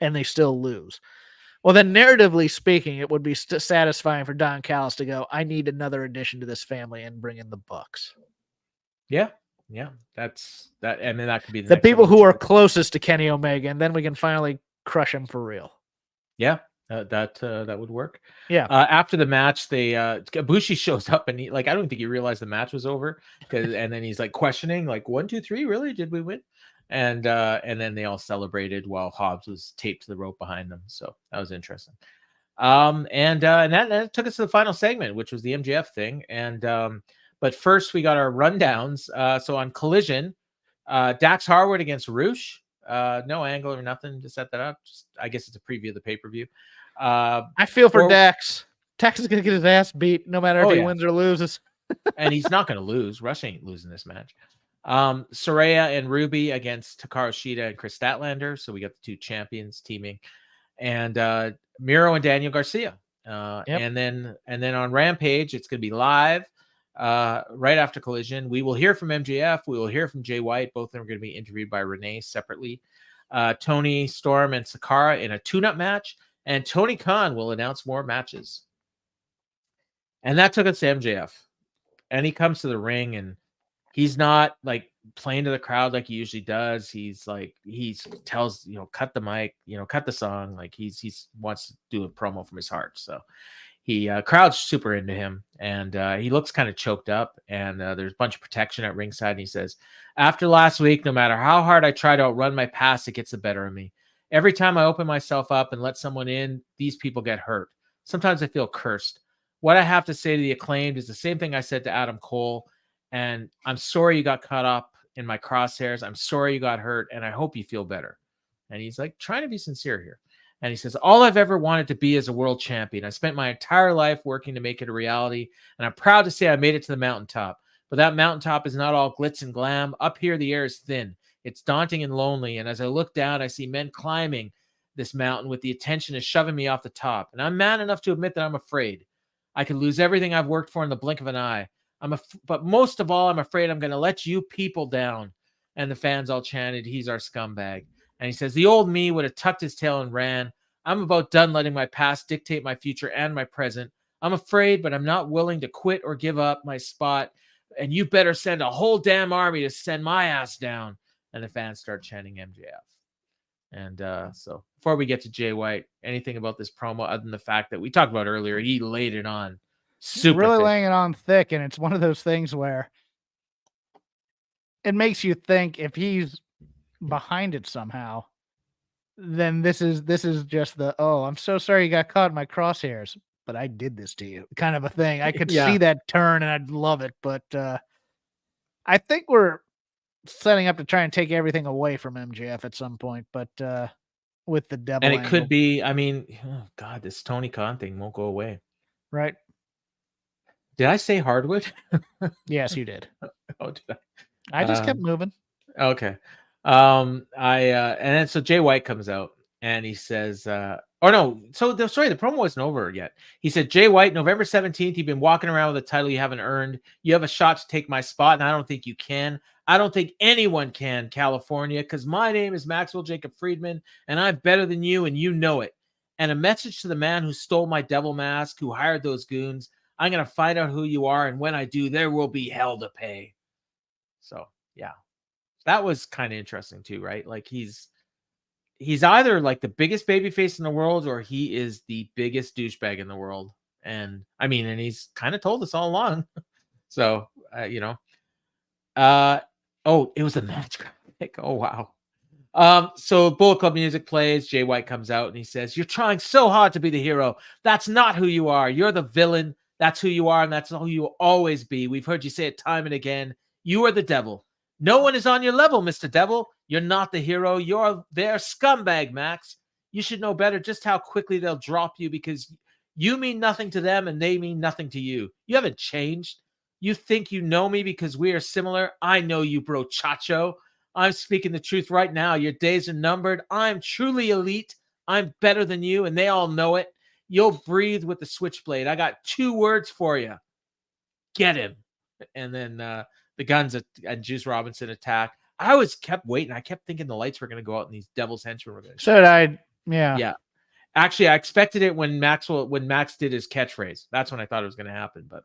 and they still lose. Well, then narratively speaking, it would be satisfying for Don Callis to go, I need another addition to this family and bring in the Bucks. Yeah. That's that. And then that could be the people who are closest to Kenny Omega, and then we can finally crush him for real. Yeah, that would work. Yeah. After the match, Ibushi shows up and I don't think he realized the match was over and then he's like questioning, like 1, 2, 3, really? Did we win? And then they all celebrated while Hobbs was taped to the rope behind them. So that was interesting. And that took us to the final segment, which was the MJF thing. And but first we got our rundowns. So on Collision, Dax Harwood against Roosh. No angle or nothing to set that up. Just I guess it's a preview of the pay-per-view. I feel for Dax. Dax is gonna get his ass beat no matter if he wins or loses. And he's not gonna lose. Rush ain't losing this match. Saraya and Ruby against Hikaru Shida and Chris Statlander. So we got the two champions teaming, and Miro and Daniel Garcia. And then on Rampage, it's gonna be live right after Collision. We will hear from MJF. We will hear from Jay White. Both of them are going to be interviewed by Renee separately. Tony Storm and Sakara in a tune-up match, and Tony Khan will announce more matches. And that took us to MJF. and he comes to the ring, and he's not like playing to the crowd like he usually does. He's like, he tells, cut the mic, cut the song. Like he's wants to do a promo from his heart. So he crowd's super into him, and he looks kind of choked up, and there's a bunch of protection at ringside. And he says, after last week, no matter how hard I try to outrun my past, it gets the better of me. Every time I open myself up and let someone in, these people get hurt. Sometimes I feel cursed. What I have to say to the Acclaimed is the same thing I said to Adam Cole. And I'm sorry you got caught up in my crosshairs. I'm sorry you got hurt, and I hope you feel better. And he's like trying to be sincere here. And he says, all I've ever wanted to be is a world champion. I spent my entire life working to make it a reality, and I'm proud to say I made it to the mountaintop. But that mountaintop is not all glitz and glam. Up here, the air is thin. It's daunting and lonely. And as I look down, I see men climbing this mountain with the intention of shoving me off the top. And I'm man enough to admit that I'm afraid. I could lose everything I've worked for in the blink of an eye. But most of all, I'm afraid I'm going to let you people down. And the fans all chanted, he's our scumbag. And he says, the old me would have tucked his tail and ran. I'm about done letting my past dictate my future and my present. I'm afraid, but I'm not willing to quit or give up my spot. And you better send a whole damn army to send my ass down. And the fans start chanting MJF. And so before we get to Jay White, anything about this promo other than the fact that we talked about earlier, he laid it on super really thick. laying it on thick. And it's one of those things where it makes you think if he's behind it somehow, then this is just the, oh, I'm so sorry you got caught in my crosshairs, but I did this to you kind of a thing. I could see that turn, and I'd love it. But I think we're setting up to try and take everything away from MJF at some point, but with the devil and it angle. could be, I mean, oh God, this Tony Khan thing won't go away. Right. Did I say hardwood? Yes, you did. Oh, did I just kept moving. Okay. And then so Jay White comes out and he says, the promo wasn't over yet. He said, Jay White, November 17th, you've been walking around with a title you haven't earned. You have a shot to take my spot, and I don't think you can. I don't think anyone can, California, because my name is Maxwell Jacob Friedman, and I'm better than you, and you know it. And a message to the man who stole my devil mask, who hired those goons. I'm going to find out who you are, and when I do, there will be hell to pay. So, yeah. That was kind of interesting too, right? Like he's either like the biggest babyface in the world, or he is the biggest douchebag in the world. And I mean, and he's kind of told us all along. So, it was a match graphic. Oh, wow. So Bullet Club music plays. Jay White comes out and he says, you're trying so hard to be the hero. That's not who you are. You're the villain. That's who you are. And that's who you will always be. We've heard you say it time and again. You are the devil. No one is on your level, Mr. Devil. You're not the hero. You're their scumbag, Max. You should know better just how quickly they'll drop you, because you mean nothing to them and they mean nothing to you. You haven't changed. You think you know me because we are similar. I know you, bro, Chacho. I'm speaking the truth right now. Your days are numbered. I'm truly elite. I'm better than you, and they all know it. You'll breathe with the switchblade. I got 2 words for you. Get him. And then the Guns and Juice Robinson attack. I always kept waiting. I kept thinking the lights were going to go out and these Devil's Henchmen were going to. So did I. Yeah. Yeah. Actually, I expected it when Max did his catchphrase. That's when I thought it was going to happen. But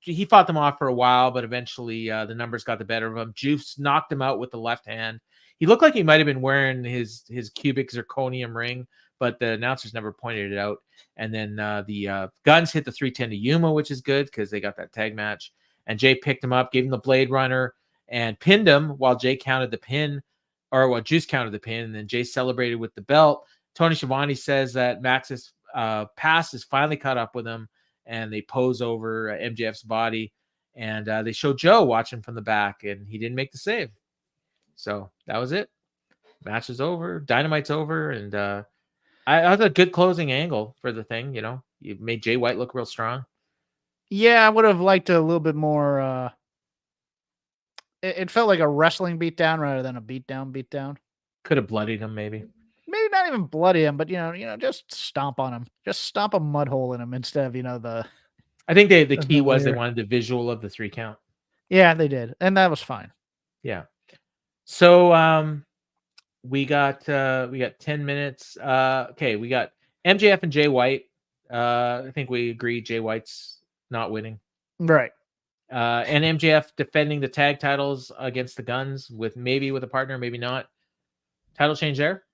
he fought them off for a while, but eventually the numbers got the better of him. Juice knocked him out with the left hand. He looked like he might have been wearing his cubic zirconium ring, but the announcers never pointed it out. And then the Guns hit the 310 to Yuma, which is good because they got that tag match. And Jay picked him up, gave him the Blade Runner, and pinned him while Jay counted the pin, or while Juice counted the pin. And then Jay celebrated with the belt. Tony Schiavone says that Max's past is finally caught up with him, and they pose over MJF's body. And they show Joe watching from the back, and he didn't make the save. So that was it. Match is over. Dynamite's over. And I had a good closing angle for the thing. You made Jay White look real strong. Yeah, I would have liked a little bit more. It felt like a wrestling beatdown rather than a beatdown. Could have bloodied him, maybe. Maybe not even bloody him, but just stomp on him. Just stomp a mud hole in him instead of the. I think the key was they wanted the visual of the 3 count. Yeah, they did, and that was fine. Yeah. So we got 10 minutes. Okay, we got MJF and Jay White. I think we agreed Jay White's not winning. Right. And MJF defending the tag titles against the Guns with a partner, maybe not. Title change there?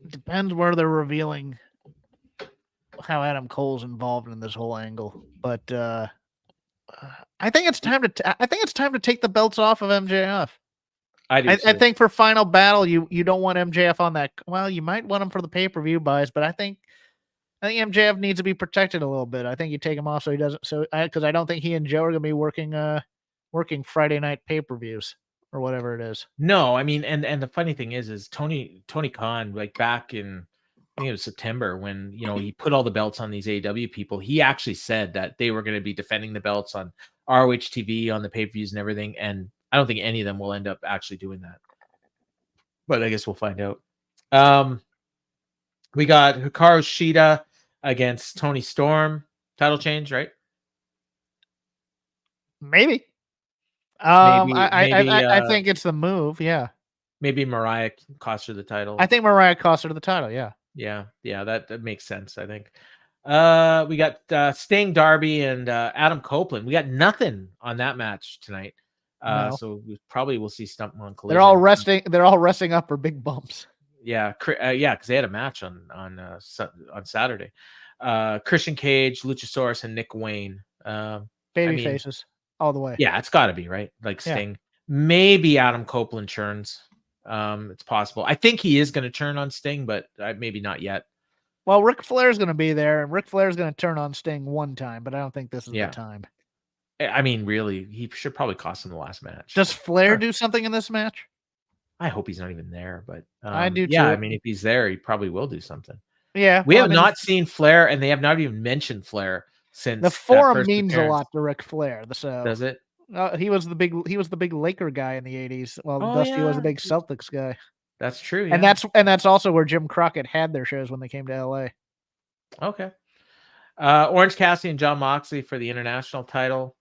Depends where they're revealing how Adam Cole's involved in this whole angle. But I think it's time to take the belts off of MJF. I think for Final Battle, you don't want MJF on that. Well, you might want him for the pay-per-view buys, but I think MJF needs to be protected a little bit. I think you take him off so he doesn't. Because I don't think he and Joe are going to be working Friday night pay-per-views or whatever it is. No, I mean, and the funny thing is Tony Khan, like back in, I think it was September, when he put all the belts on these AEW people, he actually said that they were going to be defending the belts on ROH TV, on the pay-per-views and everything, and I don't think any of them will end up actually doing that. But I guess we'll find out. We got Hikaru Shida against Tony Storm. Title change, right? Maybe. I think it's the move. Yeah. Maybe Mariah cost her the title. I think Mariah cost her the title. Yeah. Yeah. That makes sense. I think. We got Sting, Darby, and Adam Copeland. We got nothing on that match tonight. No. So we probably will see Stuntman on Collision. They're all resting up for big bumps. Yeah, because they had a match on Saturday. Christian Cage, Luchasaurus, and Nick Wayne. Baby faces all the way. Yeah, it's got to be, right? Like Sting. Yeah. Maybe Adam Copeland churns. It's possible. I think he is going to turn on Sting, but maybe not yet. Well, Ric Flair's going to be there, and Ric Flair's going to turn on Sting one time, but I don't think this is the time. I mean, really, he should probably cost him the last match. Does Flair do something in this match? I hope he's not even there, but I do too. Yeah, I mean, if he's there, he probably will do something. Yeah, we have not seen Flair, and they have not even mentioned Flair since the Forum means appearance. A lot to Ric Flair. So does it? He was the big Laker guy in the '80s. Well, Dusty was the big Celtics guy. That's true, yeah. and that's also where Jim Crockett had their shows when they came to LA. Okay. Orange Cassidy and Jon Moxley for the international title.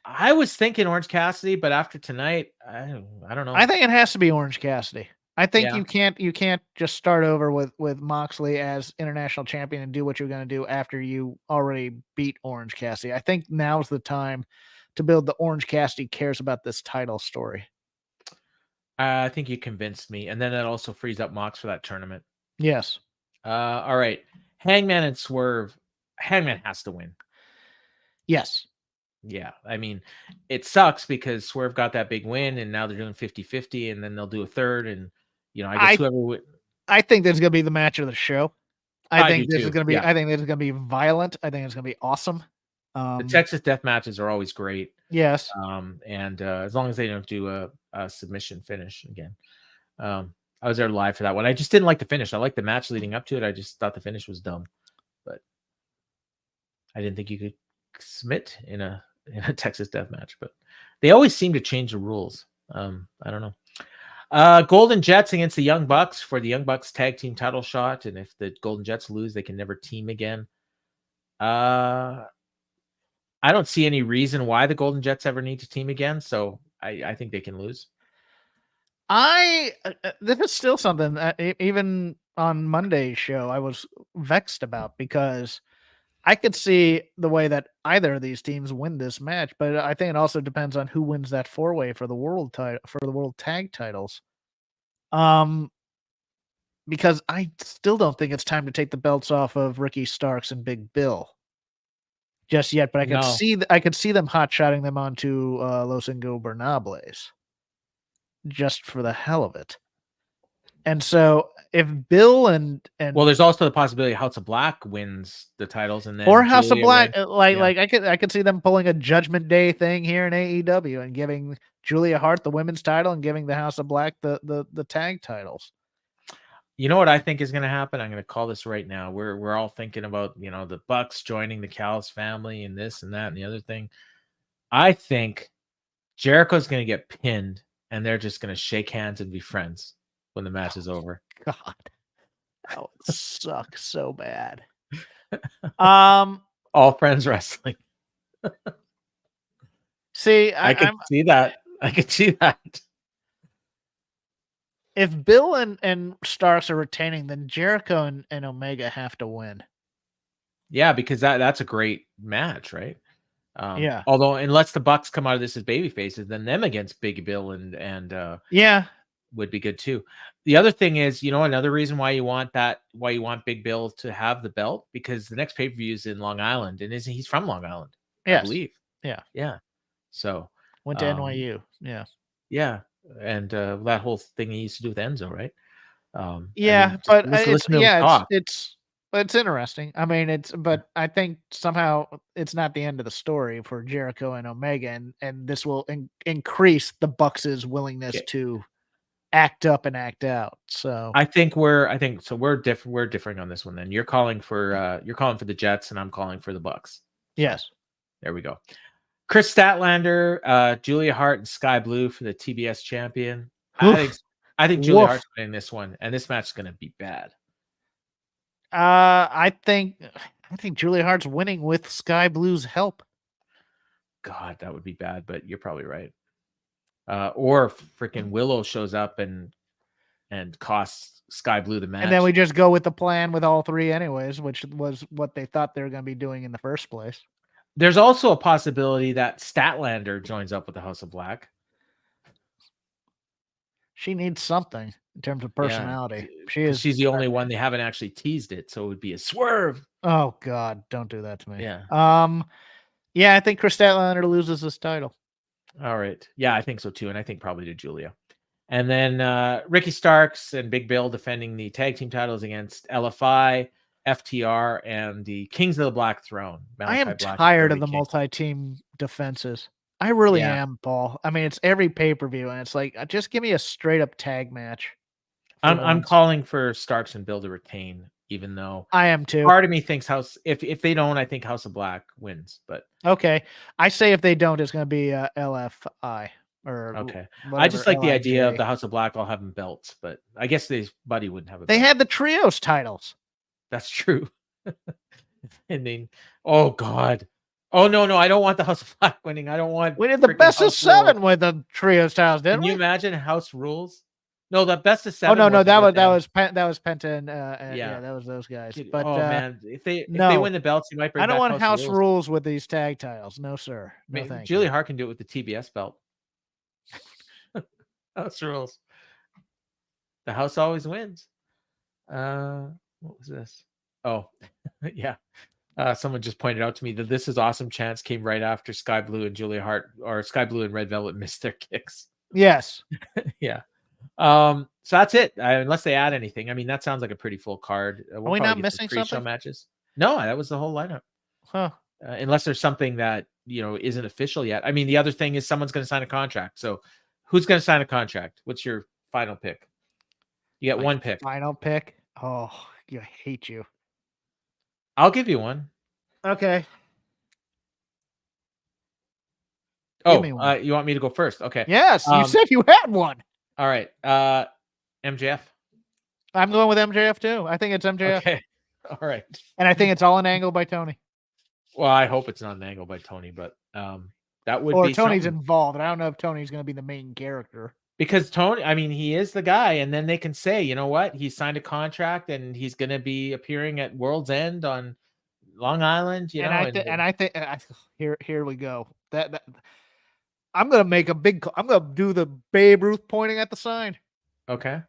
I was thinking Orange Cassidy, but after tonight, I don't know. I think it has to be Orange Cassidy. I think you can't just start over with Moxley as international champion and do what you're going to do after you already beat Orange Cassidy. I think now's the time to build the Orange Cassidy cares about this title story. I think you convinced me, and then that also frees up Mox for that tournament. Yes. All right. Hangman and Swerve. Hangman has to win. Yes. Yeah, I mean, it sucks because Swerve got that big win, and now they're doing 50-50, and then they'll do a third, and I guess whoever. I think this is gonna be the match of the show. I think this is gonna be. Yeah. I think this is gonna be violent. I think it's gonna be awesome. The Texas death matches are always great. Yes. And as long as they don't do a submission finish again. I was there live for that one. I just didn't like the finish. I liked the match leading up to it. I just thought the finish was dumb, but I didn't think you could submit in a Texas death match, but they always seem to change the rules. I don't know. Golden Jets against the Young Bucks for the Young Bucks tag team title shot. And if the Golden Jets lose, they can never team again. I don't see any reason why the Golden Jets ever need to team again. So I think they can lose. This is still something that even on Monday's show, I was vexed about because I could see the way that either of these teams win this match, but I think it also depends on who wins that 4-way for the world title, for the world tag titles. Because I still don't think it's time to take the belts off of Ricky Starks and Big Bill just yet, but I could see them hot-shotting them onto Los Ingobernables just for the hell of it. And so if Bill and well, there's also the possibility House of Black wins the titles, and then or House of Black, like I could see them pulling a Judgment Day thing here in AEW and giving Julia Hart the women's title and giving the House of Black the tag titles. You know what I think is going to happen? I'm going to call this right now. We're all thinking about the Bucks joining the Callis family and this and that and the other thing. I think Jericho's going to get pinned, and they're just going to shake hands and be friends when the match is over. God, that would suck so bad. All Friends Wrestling. See, I can see that. I can see that. If Bill and Starks are retaining, then Jericho and Omega have to win. Yeah, because that's a great match, right? Yeah. Although unless the Bucks come out of this as baby faces, then them against Big Bill and Yeah. would be good too. The other thing is, another reason why you want Big Bill to have the belt, because the next pay-per-view is in Long Island, and he's from Long Island, I Yes. believe. Yeah. Yeah. So went to NYU. Yeah. Yeah. And that whole thing he used to do with Enzo, right? Yeah, just but listen to him talk. it's interesting. I mean, but I think somehow it's not the end of the story for Jericho and Omega, and this will increase the Bucks' willingness to act up and act out. So I think we're different. We're differing on this one. Then you're calling for the Jets, and I'm calling for the Bucks. Yes, there we go. Chris Statlander, Julia Hart, and Sky Blue for the TBS champion. I think Julia Hart's winning this one, and this match is going to be bad. I think Julia Hart's winning with Sky Blue's help. God, that would be bad, but you're probably right. Or freaking Willow shows up and costs Sky Blue the match. And then we just go with the plan with all three anyways, which was what they thought they were going to be doing in the first place. There's also a possibility that Statlander joins up with the House of Black. She needs something in terms of personality. She's the only one they haven't actually teased it, so it would be a swerve. Oh God, don't do that to me. Yeah. Yeah, I think Chris Statlander loses this title. All right. Yeah, I think so too, and I think probably to Julia. And then Ricky Starks and Big Bill defending the tag team titles against LFI, FTR, and the Kings of the Black Throne. I am tired of the multi-team defenses. I really am, Paul. I mean, it's every pay-per-view, and it's like, just give me a straight-up tag match. I'm calling for Starks and Bill to retain, even though I am too. Part of me thinks if they don't, I think House of Black wins. But okay, I say if they don't, it's going to be LFI or okay. I just like the idea of the House of Black all having belts, but I guess Buddy wouldn't have a belt. They had the trios titles. That's true. And then, oh God. Oh no, I don't want the House of Black winning. I don't want. We did the best of 7 with the trios titles, didn't we? Can you imagine House Rules? No, the best of 7. Oh no, that was Penta and yeah, that was those guys. But man, if they win the belts, you might bring. I don't want House Rules with these tag titles. No sir. No thank Julia Hart can do it with the TBS belt. House Rules. The house always wins. What was this? Oh, yeah. Someone just pointed out to me that This Is Awesome chants came right after Sky Blue and Julia Hart, or Sky Blue and Red Velvet missed their kicks. Yes. Yeah. So that's it. Unless they add anything. I mean, that sounds like a pretty full card. Are we not missing something? Matches? No, that was the whole lineup. Huh. Unless there's something that isn't official yet. I mean, the other thing is someone's going to sign a contract. So who's going to sign a contract? What's your final pick? You got one pick. Final pick. Oh, I hate you. I'll give you one. Okay. Oh, you want me to go first? Okay. Yes, you said you had one. All right. MJF. I'm going with MJF too. I think it's MJF. Okay. All right. And I think it's all an angle by Tony. Well, I hope it's not an angle by Tony, but that would or be Tony's something. Involved. I don't know if Tony's going to be the main character. Because Tony, I mean, he is the guy, and then they can say, you know what, he signed a contract, and he's going to be appearing at World's End on Long Island. I think here we go. That I'm going to make a big. I'm going to do the Babe Ruth pointing at the sign. Okay.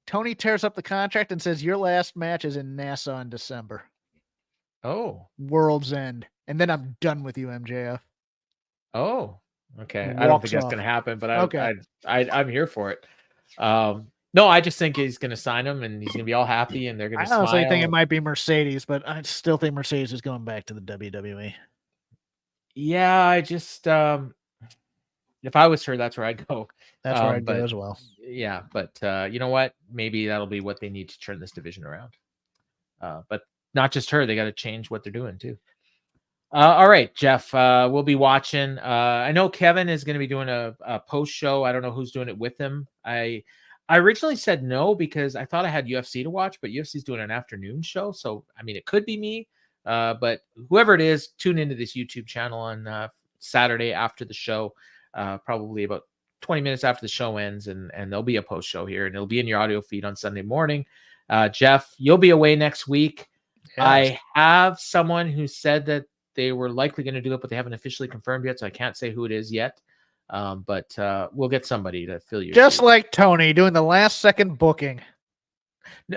Tony tears up the contract and says, "Your last match is in Nassau in December." Oh, World's End, and then I'm done with you, MJF. Oh. Okay, I don't think that's going to happen, but I'm here for it. No, I just think he's going to sign him, and he's going to be all happy, and they're going to smile. I honestly think it might be Mercedes, but I still think Mercedes is going back to the WWE. Yeah, I just if I was her, that's where I'd go. That's where I'd go as well. Yeah, but you know what? Maybe that'll be what they need to turn this division around. But not just her; they got to change what they're doing too. All right, Jeff, we'll be watching. I know Kevin is going to be doing a post show. I don't know who's doing it with him. I originally said no because I thought I had UFC to watch, but UFC is doing an afternoon show. So, I mean, it could be me, but whoever it is, tune into this YouTube channel on Saturday after the show, probably about 20 minutes after the show ends, and there'll be a post show here, and it'll be in your audio feed on Sunday morning. Jeff, you'll be away next week. Yes. I have someone who said that they were likely going to do it, but they haven't officially confirmed yet, so I can't say who it is yet. But we'll get somebody to fill your Just shoes. like Tony doing the last second booking.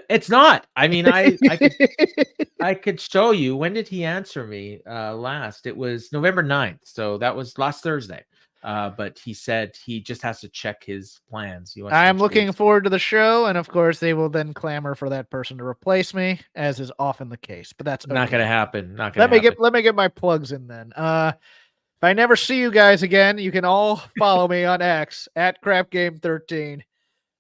It's not. I mean, I could show you. When did he answer me last? It was November 9th. So that was last Thursday. But he said he just has to check his plans. I'm looking forward to the show, and of course, they will then clamor for that person to replace me, as is often the case. But that's okay. Not going to happen. Not Let going to happen. Let me get my plugs in then. If I never see you guys again, you can all follow me on X at CrapGame13.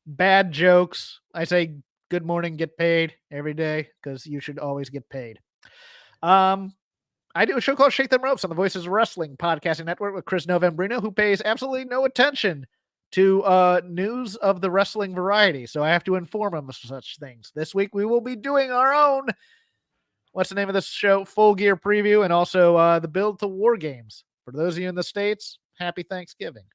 Bad jokes. I say good morning, get paid every day because you should always get paid. I do a show called Shake Them Ropes on the Voices of Wrestling podcasting network with Chris Novembrino, who pays absolutely no attention to news of the wrestling variety. So I have to inform him of such things. This week we will be doing our own, what's the name of this show? Full Gear preview, and also the build to War Games. For those of you in the States, happy Thanksgiving.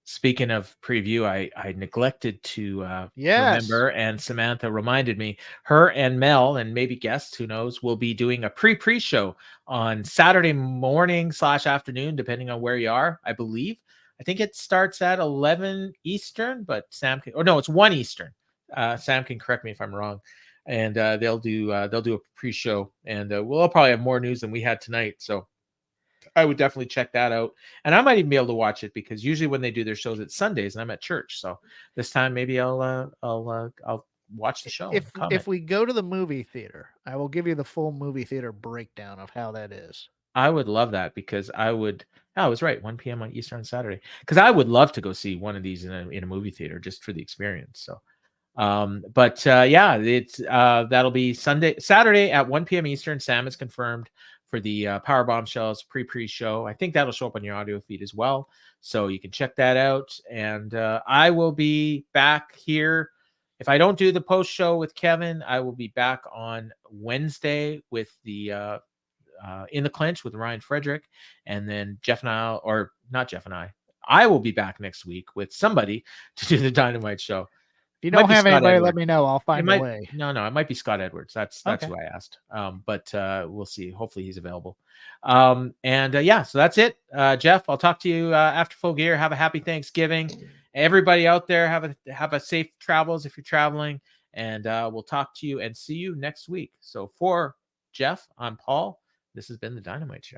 Speaking of preview, I neglected to Yes. remember, and Samantha reminded me. Her and Mel, and maybe guests, who knows, will be doing a pre-show on Saturday morning / afternoon, depending on where you are, I believe. I think it starts at 11 Eastern, but Sam can, or no, it's 1 Eastern. Sam can correct me if I'm wrong. And they'll do a pre-show, and we'll probably have more news than we had tonight. So I would definitely check that out. And I might even be able to watch it, because usually when they do their shows, it's Sundays and I'm at church. So this time maybe I'll watch the show. If we go to the movie theater, I will give you the full movie theater breakdown of how that is. I would love that, because I was right, 1 p.m. on Eastern on Saturday, because I would love to go see one of these in a movie theater just for the experience. So yeah, it's that'll be Saturday at 1 p.m. Eastern. Sam is confirmed for the Power Bombshells pre-show. I think that'll show up on your audio feed as well, so you can check that out. And I will be back here. If I don't do the post show with Kevin, I will be back on Wednesday with the In the Clinch with Ryan Frederick, and then Jeff and I, or not Jeff and I will be back next week with somebody to do the Dynamite show. If you don't have anybody, let me know. I'll find a way. No, it might be Scott Edwards. That's okay. who I asked. But we'll see. Hopefully he's available. Yeah, so that's it. Jeff, I'll talk to you after Full Gear. Have a happy Thanksgiving. Everybody out there, have a safe travels if you're traveling. And we'll talk to you and see you next week. So for Jeff, I'm Paul. This has been the Dynamite Show.